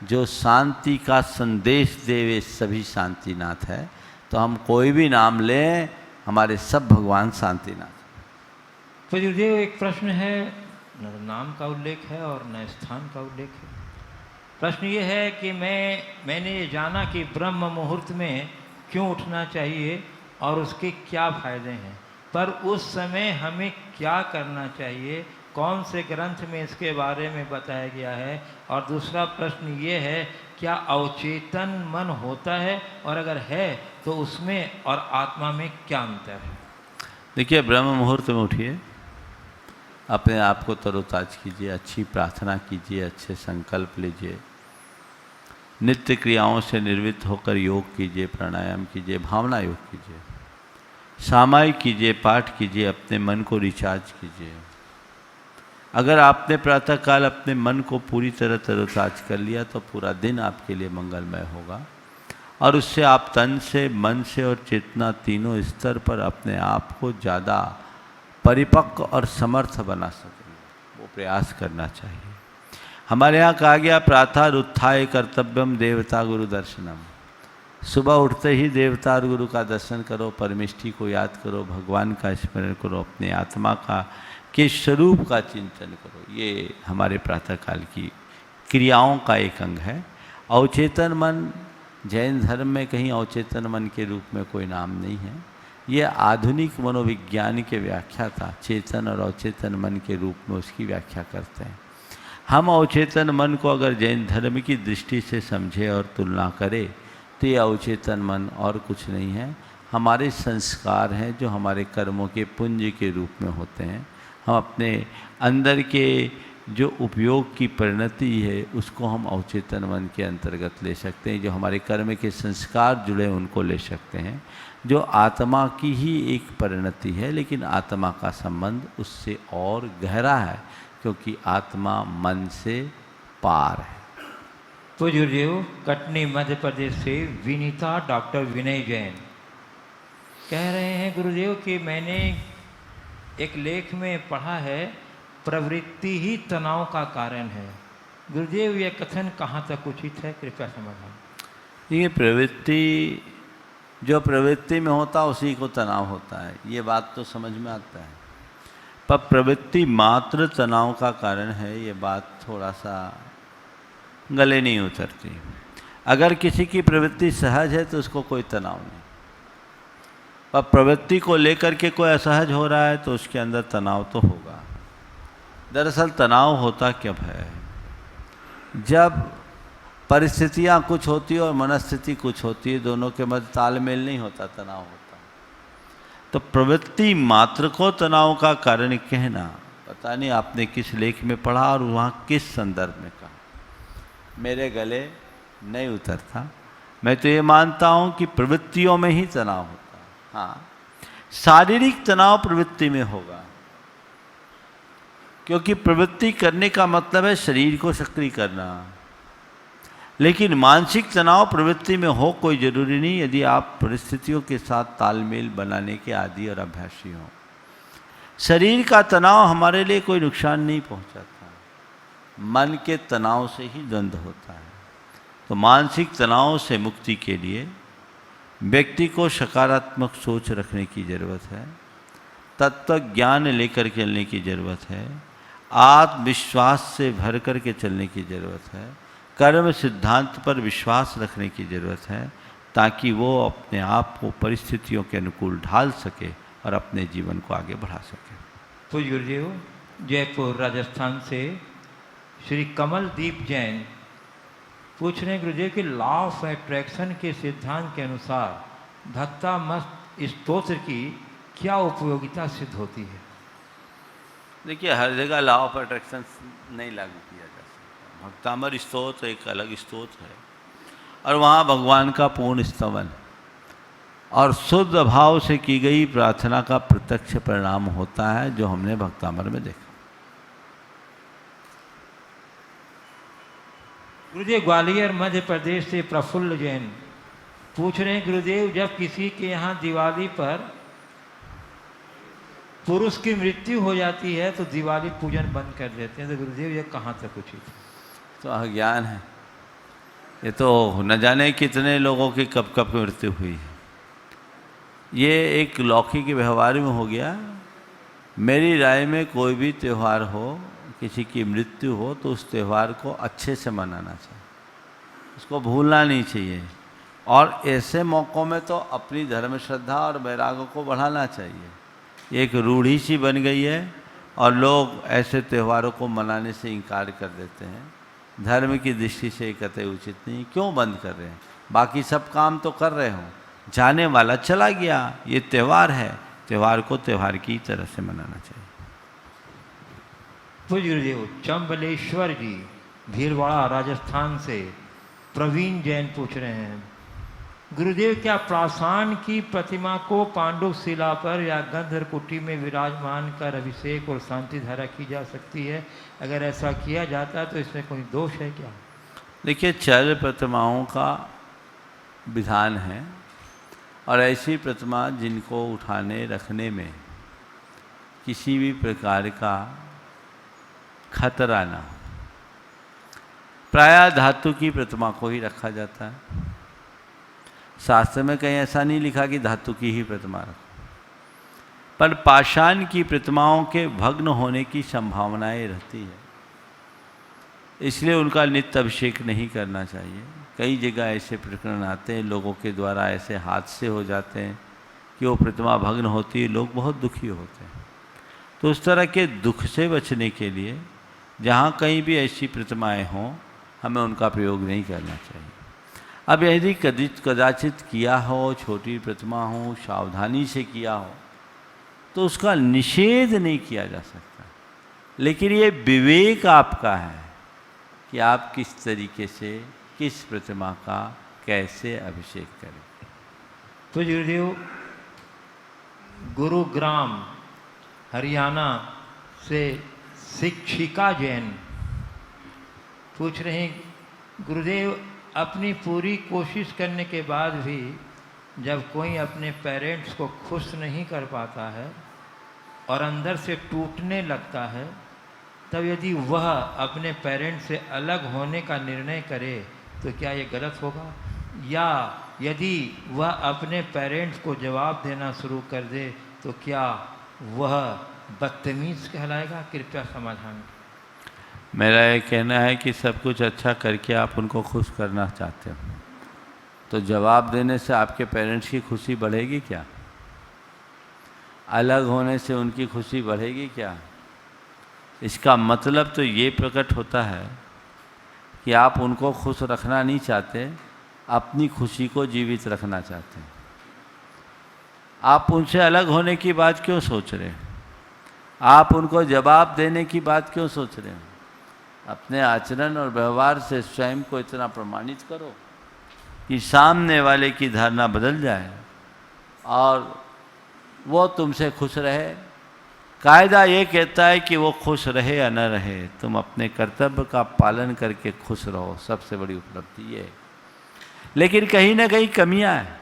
जो शांति का संदेश दे वे सभी शांतिनाथ है। तो हम कोई भी नाम लें, हमारे सब भगवान शांतिनाथ। तो गुरुदेव, एक प्रश्न है, न नाम का उल्लेख है और न स्थान का उल्लेख है। प्रश्न ये है कि मैंने ये जाना कि ब्रह्म मुहूर्त में क्यों उठना चाहिए और उसके क्या फायदे हैं, पर उस समय हमें क्या करना चाहिए, कौन से ग्रंथ में इसके बारे में बताया गया है? और दूसरा प्रश्न ये है, क्या अवचेतन मन होता है, और अगर है तो उसमें और आत्मा में क्या अंतर है? देखिए, ब्रह्म मुहूर्त में उठिए, अपने आप को तरोताज कीजिए, अच्छी प्रार्थना कीजिए, अच्छे संकल्प लीजिए, नित्य क्रियाओं से निर्वृत्त होकर योग कीजिए, प्राणायाम कीजिए, भावना योग कीजिए, सामायिक कीजिए, पाठ कीजिए, अपने मन को रिचार्ज कीजिए। अगर आपने प्रातःकाल अपने मन को पूरी तरह तरोताज कर लिया तो पूरा दिन आपके लिए मंगलमय होगा और उससे आप तन से, मन से और चेतना तीनों स्तर पर अपने आप को ज़्यादा परिपक्व और समर्थ बना सकेंगे। वो प्रयास करना चाहिए। हमारे यहाँ कहा गया, प्रातः उत्थाय कर्तव्यम देवता गुरु दर्शनम। सुबह उठते ही देवता और गुरु का दर्शन करो, परमेष्ठी को याद करो, भगवान का स्मरण करो, अपने आत्मा का के स्वरूप का चिंतन करो। ये हमारे प्रातःकाल की क्रियाओं का एक अंग है। अवचेतन मन, जैन धर्म में कहीं अवचेतन मन के रूप में कोई नाम नहीं है। ये आधुनिक मनोविज्ञान के व्याख्या था, चेतन और अवचेतन मन के रूप में उसकी व्याख्या करते हैं। हम अवचेतन मन को अगर जैन धर्म की दृष्टि से समझे और तुलना करें तो ये अवचेतन मन और कुछ नहीं है, हमारे संस्कार हैं जो हमारे कर्मों के पुंज के रूप में होते हैं। हम अपने अंदर के जो उपयोग की परिणति है उसको हम अवचेतन मन के अंतर्गत ले सकते हैं, जो हमारे कर्म के संस्कार जुड़े हैं उनको ले सकते हैं, जो आत्मा की ही एक परिणति है, लेकिन आत्मा का संबंध उससे और गहरा है क्योंकि आत्मा मन से पार है। तो गुरुदेव, कटनी मध्य प्रदेश से विनीता डॉक्टर विनय जैन कह रहे हैं गुरुदेव कि मैंने एक लेख में पढ़ा है प्रवृत्ति ही तनाव का कारण है। गुरुदेव, यह कथन कहाँ तक उचित है, कृपया समझाएं। ये प्रवृत्ति, जो प्रवृत्ति में होता है उसी को तनाव होता है, ये बात तो समझ में आता है, पर प्रवृत्ति मात्र तनाव का कारण है, ये बात थोड़ा सा गले नहीं उतरती। अगर किसी की प्रवृत्ति सहज है तो उसको कोई तनाव नहीं, पर प्रवृत्ति को लेकर के कोई असहज हो रहा है तो उसके अंदर तनाव तो होगा। दरअसल तनाव होता कब है? जब परिस्थितियाँ कुछ होती है और मनस्थिति कुछ होती है, दोनों के मध्य तालमेल नहीं होता, तनाव होता। तो प्रवृत्ति मात्र को तनाव का कारण कहना, पता नहीं आपने किस लेख में पढ़ा और वहाँ किस संदर्भ में कहा, मेरे गले नहीं उतरता। मैं तो ये मानता हूँ कि प्रवृत्तियों में ही तनाव होता है। हाँ, शारीरिक तनाव प्रवृत्ति में होगा, क्योंकि प्रवृत्ति करने का मतलब है शरीर को सक्रिय करना, लेकिन मानसिक तनाव प्रवृत्ति में हो कोई ज़रूरी नहीं, यदि आप परिस्थितियों के साथ तालमेल बनाने के आदी और अभ्यासी हों। शरीर का तनाव हमारे लिए कोई नुकसान नहीं पहुंचाता, मन के तनाव से ही द्वंद्व होता है। तो मानसिक तनाव से मुक्ति के लिए व्यक्ति को सकारात्मक सोच रखने की ज़रूरत है, तत्व ज्ञान लेकर चलने की ज़रूरत है, आत्मविश्वास से भर कर के चलने की ज़रूरत है, कर्म सिद्धांत पर विश्वास रखने की ज़रूरत है, ताकि वो अपने आप को परिस्थितियों के अनुकूल ढाल सके और अपने जीवन को आगे बढ़ा सके। तो गुरुदेव, जयपुर राजस्थान से श्री कमलदीप जैन पूछ रहे हैं गुरुदेव कि लॉ ऑफ अट्रैक्शन के सिद्धांत के अनुसार धक्का मस्त स्तोत्र की क्या उपयोगिता सिद्ध होती है? देखिए, हर जगह लॉ ऑफ अट्रैक्शन नहीं लागू किया जा सकता। भक्तामर स्तोत्र एक अलग स्तोत्र है और वहाँ भगवान का पूर्ण स्तवन और शुद्ध भाव से की गई प्रार्थना का प्रत्यक्ष परिणाम होता है, जो हमने भक्तामर में देखा। गुरुदेव, ग्वालियर मध्य प्रदेश से प्रफुल्ल जैन पूछ रहे हैं गुरुदेव, जब किसी के यहाँ दिवाली पर पुरुष की मृत्यु हो जाती है तो दिवाली पूजन बंद कर देते हैं, तो गुरुदेव ये कहाँ तक उचित है? तो अज्ञान है, ये तो न जाने कितने लोगों की कब कब की मृत्यु हुई है। ये एक लौकिक व्यवहार में हो गया। मेरी राय में कोई भी त्यौहार हो, किसी की मृत्यु हो, तो उस त्यौहार को अच्छे से मनाना चाहिए, उसको भूलना नहीं चाहिए, और ऐसे मौक़ों में तो अपनी धर्म श्रद्धा और वैराग्य को बढ़ाना चाहिए। एक रूढ़ी सी बन गई है और लोग ऐसे त्योहारों को मनाने से इनकार कर देते हैं। धर्म की दृष्टि से कतई उचित नहीं। क्यों बंद कर रहे हैं? बाकी सब काम तो कर रहे हो, जाने वाला चला गया, ये त्यौहार है, त्यौहार को त्यौहार की तरह से मनाना चाहिए। पूज्य गुरुदेव, चंबलेश्वर जी भीलवाड़ा राजस्थान से प्रवीण जैन पूछ रहे हैं गुरुदेव, क्या प्रासान की प्रतिमा को पांडु शिला पर या गंधर कुटी में विराजमान कर अभिषेक और शांति धारा की जा सकती है? अगर ऐसा किया जाता है तो इसमें कोई दोष है क्या? देखिए, चल प्रतिमाओं का विधान है और ऐसी प्रतिमा जिनको उठाने रखने में किसी भी प्रकार का खतरा ना हो, प्रायः धातु की प्रतिमा को ही रखा जाता है। शास्त्र में कहीं ऐसा नहीं लिखा कि धातु की ही प्रतिमा रखो, पर पाषाण की प्रतिमाओं के भग्न होने की संभावनाएं रहती है, इसलिए उनका नित्य अभिषेक नहीं करना चाहिए। कई जगह ऐसे प्रकरण आते हैं, लोगों के द्वारा ऐसे हादसे हो जाते हैं कि वो प्रतिमा भग्न होती है, लोग बहुत दुखी होते हैं। तो उस तरह के दुख से बचने के लिए जहाँ कहीं भी ऐसी प्रतिमाएं हों, हमें उनका प्रयोग नहीं करना चाहिए। अब यदि कदाचित किया हो, छोटी प्रतिमा हो, सावधानी से किया हो, तो उसका निषेध नहीं किया जा सकता। लेकिन ये विवेक आपका है कि आप किस तरीके से किस प्रतिमा का कैसे अभिषेक करें। तो गुरुदेव, गुरुग्राम हरियाणा से शिक्षिका जैन पूछ रहे हैं, गुरुदेव अपनी पूरी कोशिश करने के बाद भी जब कोई अपने पेरेंट्स को खुश नहीं कर पाता है और अंदर से टूटने लगता है, तब यदि वह अपने पेरेंट्स से अलग होने का निर्णय करे तो क्या ये गलत होगा? या यदि वह अपने पेरेंट्स को जवाब देना शुरू कर दे तो क्या वह बदतमीज़ कहलाएगा? कृपया समाधान। मेरा ये कहना है कि सब कुछ अच्छा करके आप उनको खुश करना चाहते हो, तो जवाब देने से आपके पेरेंट्स की खुशी बढ़ेगी क्या? अलग होने से उनकी खुशी बढ़ेगी क्या? इसका मतलब तो ये प्रकट होता है कि आप उनको खुश रखना नहीं चाहते, अपनी खुशी को जीवित रखना चाहते हैं। आप उनसे अलग होने की बात क्यों सोच रहे हैं? आप उनको जवाब देने की बात क्यों सोच रहे हैं? अपने आचरण और व्यवहार से स्वयं को इतना प्रमाणित करो कि सामने वाले की धारणा बदल जाए और वो तुमसे खुश रहे। कायदा ये कहता है कि वो खुश रहे या न रहे, तुम अपने कर्तव्य का पालन करके खुश रहो, सबसे बड़ी उपलब्धि ये है। लेकिन कहीं ना कहीं कमियां हैं,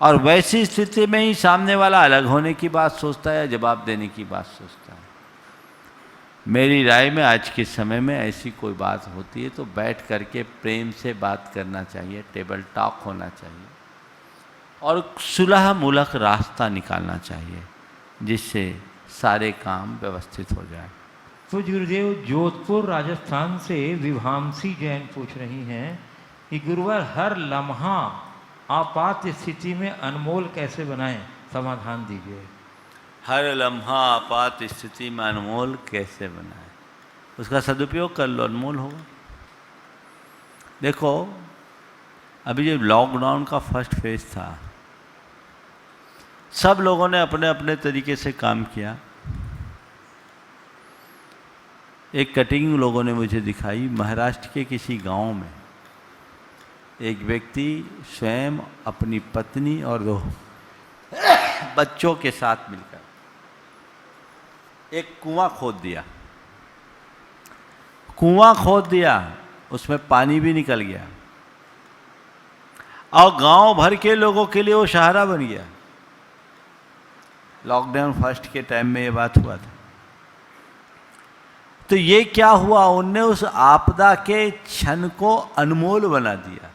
और वैसी स्थिति में ही सामने वाला अलग होने की बात सोचता है या जवाब देने की बात सोचता है। मेरी राय में आज के समय में ऐसी कोई बात होती है तो बैठ करके प्रेम से बात करना चाहिए, टेबल टॉक होना चाहिए और सुलह मूलक रास्ता निकालना चाहिए जिससे सारे काम व्यवस्थित हो जाए। तो गुरुदेव, जोधपुर राजस्थान से विभांशी जैन पूछ रही हैं कि गुरुवर हर लम्हा आपात स्थिति में अनमोल कैसे बनाएं? समाधान दीजिए। हर लम्हा आपात स्थिति में अनमोल कैसे बनाए? उसका सदुपयोग कर लो, अनमोल होगा। देखो, अभी जब लॉकडाउन का फर्स्ट फेज था, सब लोगों ने अपने अपने तरीके से काम किया। एक कटिंग लोगों ने मुझे दिखाई, महाराष्ट्र के किसी गांव में एक व्यक्ति स्वयं अपनी पत्नी और 2 बच्चों के साथ मिलकर एक कुआं खोद दिया। कुआं खोद दिया, उसमें पानी भी निकल गया और गांव भर के लोगों के लिए वो सहारा बन गया। लॉकडाउन फर्स्ट के टाइम में ये बात हुआ था। तो ये क्या हुआ, उनने उस आपदा के क्षण को अनमोल बना दिया।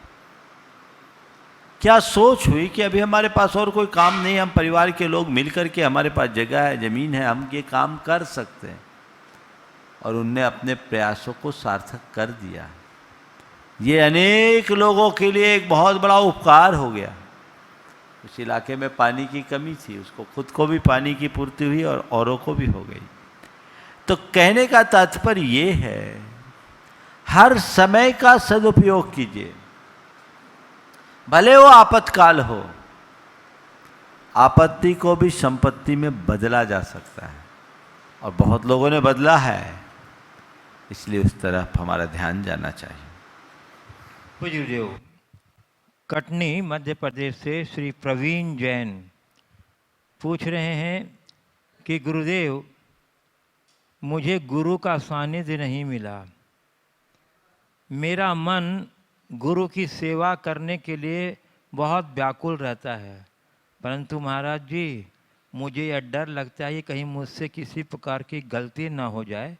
क्या सोच हुई कि अभी हमारे पास और कोई काम नहीं, हम परिवार के लोग मिलकर के, हमारे पास जगह है, ज़मीन है, हम ये काम कर सकते हैं, और उनने अपने प्रयासों को सार्थक कर दिया। ये अनेक लोगों के लिए एक बहुत बड़ा उपकार हो गया। उस इलाके में पानी की कमी थी, उसको खुद को भी पानी की पूर्ति हुई और औरों को भी हो गई। तो कहने का तात्पर्य ये है, हर समय का सदुपयोग कीजिए, भले वो आपातकाल हो। आपत्ति को भी संपत्ति में बदला जा सकता है और बहुत लोगों ने बदला है, इसलिए उस तरफ हमारा ध्यान जाना चाहिए। गुरुदेव, कटनी मध्य प्रदेश से श्री प्रवीण जैन पूछ रहे हैं कि गुरुदेव, मुझे गुरु का सानिध्य नहीं मिला। मेरा मन गुरु की सेवा करने के लिए बहुत व्याकुल रहता है, परंतु महाराज जी, मुझे यह डर लगता है कि कहीं मुझसे किसी प्रकार की गलती ना हो जाए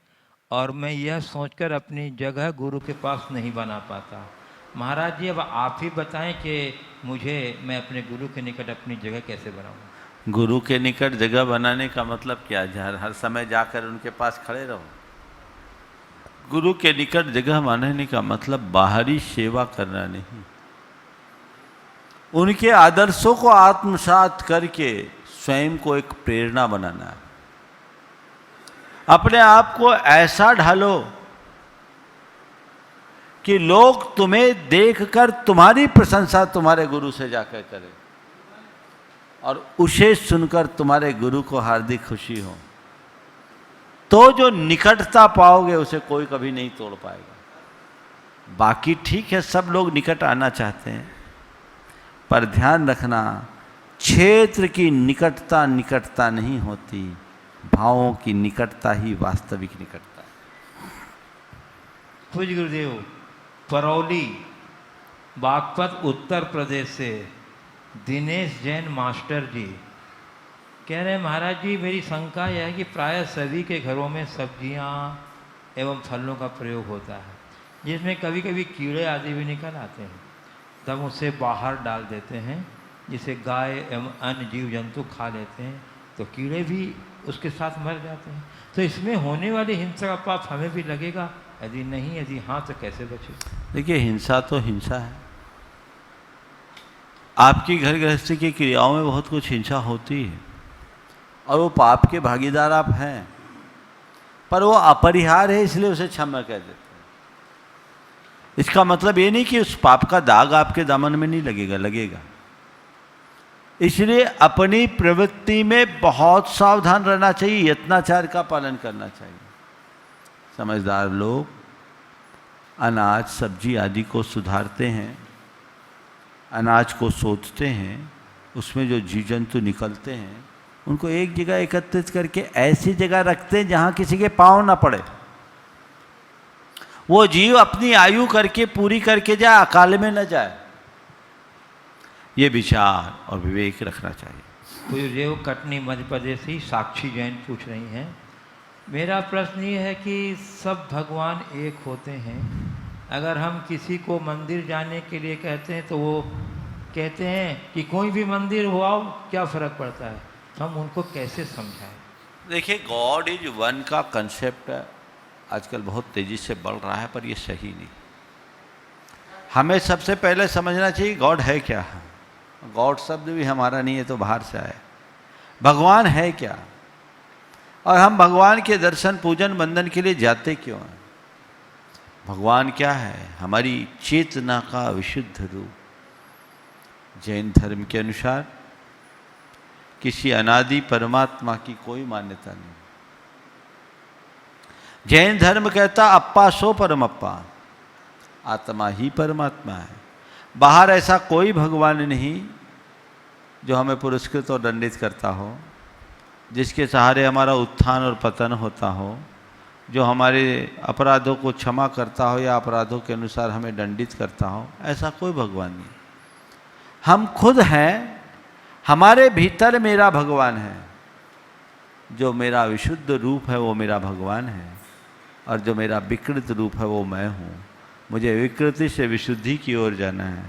और मैं यह सोचकर अपनी जगह गुरु के पास नहीं बना पाता। महाराज जी, अब आप ही बताएं कि मैं अपने गुरु के निकट अपनी जगह कैसे बनाऊं? गुरु के निकट जगह बनाने का मतलब क्या है? हर समय जाकर उनके पास खड़े रहो। गुरु के निकट जगह बनाने का मतलब बाहरी सेवा करना नहीं, उनके आदर्शों को आत्मसात करके स्वयं को एक प्रेरणा बनाना है। अपने आप को ऐसा ढालो कि लोग तुम्हें देखकर तुम्हारी प्रशंसा तुम्हारे गुरु से जाकर करें और उसे सुनकर तुम्हारे गुरु को हार्दिक खुशी हो। तो जो निकटता पाओगे उसे कोई कभी नहीं तोड़ पाएगा। बाकी ठीक है, सब लोग निकट आना चाहते हैं, पर ध्यान रखना क्षेत्र की निकटता निकटता नहीं होती, भावों की निकटता ही वास्तविक निकटता है। पूज्य गुरुदेव, परौली बागपत उत्तर प्रदेश से दिनेश जैन मास्टर जी कह रहे हैं, महाराज जी मेरी शंका यह है कि प्रायः सभी के घरों में सब्जियां एवं फलों का प्रयोग होता है, जिसमें कभी कभी कीड़े आदि भी निकल आते हैं, तब उसे बाहर डाल देते हैं, जिसे गाय एवं अन्य जीव जंतु खा लेते हैं, तो कीड़े भी उसके साथ मर जाते हैं। तो इसमें होने वाली हिंसा का पाप हमें भी लगेगा? यदि नहीं, यदि हाँ, तो कैसे बचे? देखिए, हिंसा तो हिंसा है। आपकी घर गृहस्थी की क्रियाओं में बहुत कुछ हिंसा होती है और वो पाप के भागीदार आप हैं, पर वो अपरिहार्य है, इसलिए उसे क्षमा कह देते हैं। इसका मतलब ये नहीं कि उस पाप का दाग आपके दामन में नहीं लगेगा, लगेगा। इसलिए अपनी प्रवृत्ति में बहुत सावधान रहना चाहिए, यत्नाचार का पालन करना चाहिए। समझदार लोग अनाज सब्जी आदि को सुधारते हैं, अनाज को सोचते हैं, उसमें जो जीव जंतु निकलते हैं उनको एक जगह एकत्रित करके ऐसी जगह रखते हैं जहाँ किसी के पाँव ना पड़े, वो जीव अपनी आयु करके पूरी करके जाए, अकाल में न जाए। ये विचार और विवेक रखना चाहिए। गुरुदेव, कटनी मध्य प्रदेश से साक्षी जैन पूछ रही हैं, मेरा प्रश्न ये है कि सब भगवान एक होते हैं, अगर हम किसी को मंदिर जाने के लिए कहते हैं तो वो कहते हैं कि कोई भी मंदिर हो आओ, क्या फ़र्क पड़ता है, तो हम उनको कैसे समझाएं? देखिए, गॉड इज वन का कंसेप्ट आजकल बहुत तेज़ी से बढ़ रहा है, पर ये सही नहीं। हमें सबसे पहले समझना चाहिए गॉड है क्या है। गॉड शब्द भी हमारा नहीं है, तो बाहर से आया। भगवान है क्या, और हम भगवान के दर्शन पूजन वंदन के लिए जाते क्यों हैं? भगवान क्या है? हमारी चेतना का विशुद्ध रूप। जैन धर्म के अनुसार किसी अनादि परमात्मा की कोई मान्यता नहीं। जैन धर्म कहता अप्पा सो परमप्पा, आत्मा ही परमात्मा है। बाहर ऐसा कोई भगवान नहीं जो हमें पुरस्कृत और दंडित करता हो, जिसके सहारे हमारा उत्थान और पतन होता हो, जो हमारे अपराधों को क्षमा करता हो या अपराधों के अनुसार हमें दंडित करता हो। ऐसा कोई भगवान नहीं। हम खुद हैं, हमारे भीतर मेरा भगवान है। जो मेरा विशुद्ध रूप है वो मेरा भगवान है, और जो मेरा विकृत रूप है वो मैं हूँ। मुझे विकृति से विशुद्धि की ओर जाना है।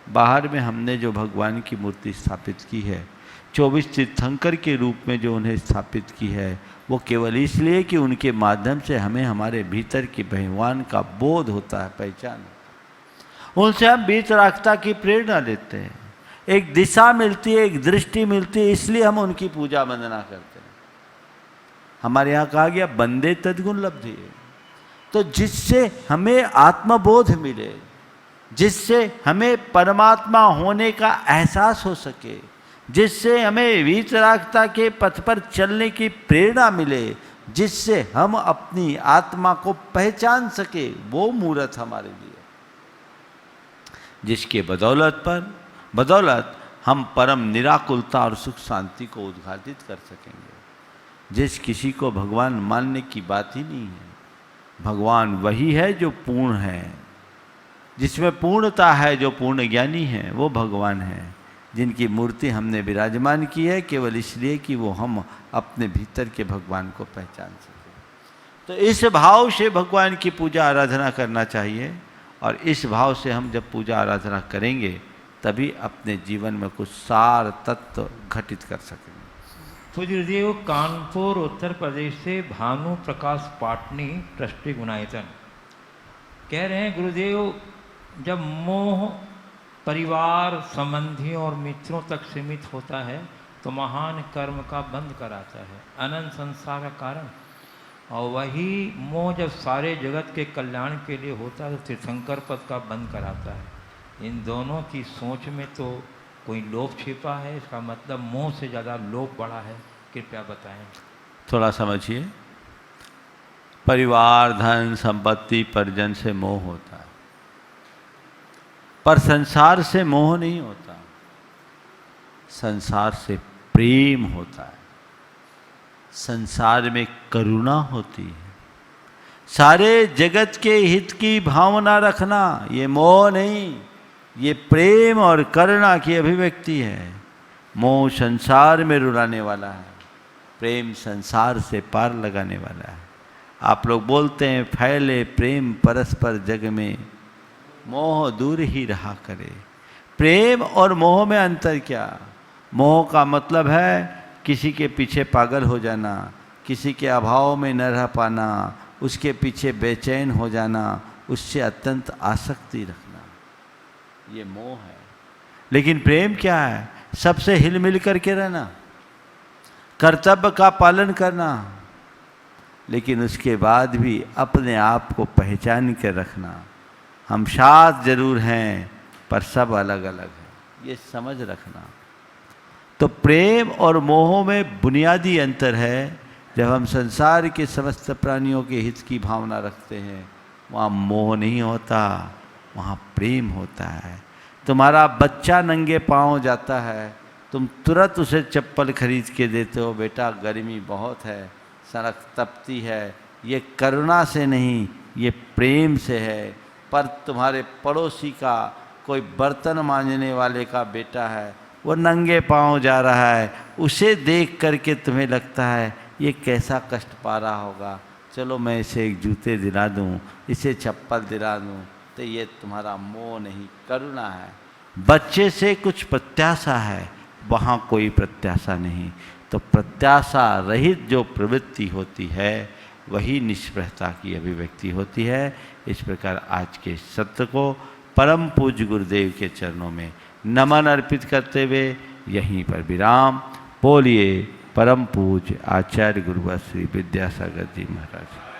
बाहर में हमने जो भगवान की मूर्ति स्थापित की है, 24 तीर्थंकर के रूप में जो उन्हें स्थापित की है, वो केवल इसलिए कि उनके माध्यम से हमें हमारे भीतर के भगवान का बोध होता है, पहचान। उनसे हम वीतरागता की प्रेरणा लेते हैं, एक दिशा मिलती है, एक दृष्टि मिलती है, इसलिए हम उनकी पूजा वंदना करते हैं। हमारे यहाँ कहा गया बंदे तद्गुण लब्धि, तो जिससे हमें आत्मबोध मिले, जिससे हमें परमात्मा होने का एहसास हो सके, जिससे हमें वीतरागता के पथ पर चलने की प्रेरणा मिले, जिससे हम अपनी आत्मा को पहचान सके, वो मूर्त हमारे लिए, जिसके बदौलत हम परम निराकुलता और सुख शांति को उद्घाटित कर सकेंगे। जिस किसी को भगवान मानने की बात ही नहीं है। भगवान वही है जो पूर्ण है, जिसमें पूर्णता है, जो पूर्ण ज्ञानी है, वो भगवान है, जिनकी मूर्ति हमने विराजमान की है केवल इसलिए कि वो हम अपने भीतर के भगवान को पहचान सकें। तो इस भाव से भगवान की पूजा आराधना करना चाहिए, और इस भाव से हम जब पूजा आराधना करेंगे तभी अपने जीवन में कुछ सार तत्व घटित कर सकेंगे। गुरुदेव, कानपुर उत्तर प्रदेश से भानु प्रकाश पाटनी ट्रस्टी गुनायतन कह रहे हैं, गुरुदेव जब मोह परिवार संबंधियों और मित्रों तक सीमित होता है तो महान कर्म का बंध कराता है, अनंत संसार का कारण। और वही मोह जब सारे जगत के कल्याण के लिए होता है तो तीर्थंकर पद का बंध कराता है। इन दोनों की सोच में तो कोई लोभ छिपा है, इसका मतलब मोह से ज़्यादा लोभ बढ़ा है। कृपया बताएं। थोड़ा समझिए, परिवार, धन, संपत्ति, परिजन से मोह होता है, पर संसार से मोह नहीं होता, संसार से प्रेम होता है, संसार में करुणा होती है। सारे जगत के हित की भावना रखना ये मोह नहीं, ये प्रेम और करुणा की अभिव्यक्ति है। मोह संसार में रुलाने वाला है, प्रेम संसार से पार लगाने वाला है। आप लोग बोलते हैं फैले प्रेम परस्पर जग में, मोह दूर ही रहा करे। प्रेम और मोह में अंतर क्या? मोह का मतलब है किसी के पीछे पागल हो जाना, किसी के अभाव में न रह पाना, उसके पीछे बेचैन हो जाना, उससे अत्यंत आसक्ति रखना, ये मोह है। लेकिन प्रेम क्या है? सबसे हिल मिल करके रहना, कर्तव्य का पालन करना, लेकिन उसके बाद भी अपने आप को पहचान कर रखना। हम साथ जरूर हैं पर सब अलग अलग हैं, ये समझ रखना। तो प्रेम और मोह में बुनियादी अंतर है। जब हम संसार के समस्त प्राणियों के हित की भावना रखते हैं, वहाँ मोह नहीं होता, वहाँ प्रेम होता है। तुम्हारा बच्चा नंगे पाँव जाता है, तुम तुरंत उसे चप्पल खरीद के देते हो, बेटा गर्मी बहुत है, सड़क तपती है। ये करुणा से नहीं, ये प्रेम से है। पर तुम्हारे पड़ोसी का कोई बर्तन मांजने वाले का बेटा है, वो नंगे पाँव जा रहा है, उसे देख करके तुम्हें लगता है ये कैसा कष्ट पा रहा होगा, चलो मैं इसे एक जूते दिला दूँ, इसे चप्पल दिला दूँ। तो ये तुम्हारा मोह नहीं, करुणा है। बच्चे से कुछ प्रत्याशा है, वहाँ कोई प्रत्याशा नहीं। तो प्रत्याशा रहित जो प्रवृत्ति होती है वही निष्प्रहता की अभिव्यक्ति होती है। इस प्रकार आज के सत्र को परम पूज्य गुरुदेव के चरणों में नमन अर्पित करते हुए यहीं पर विराम। बोलिए परम पूज्य आचार्य गुरुवर श्री विद्यासागर जी महाराज।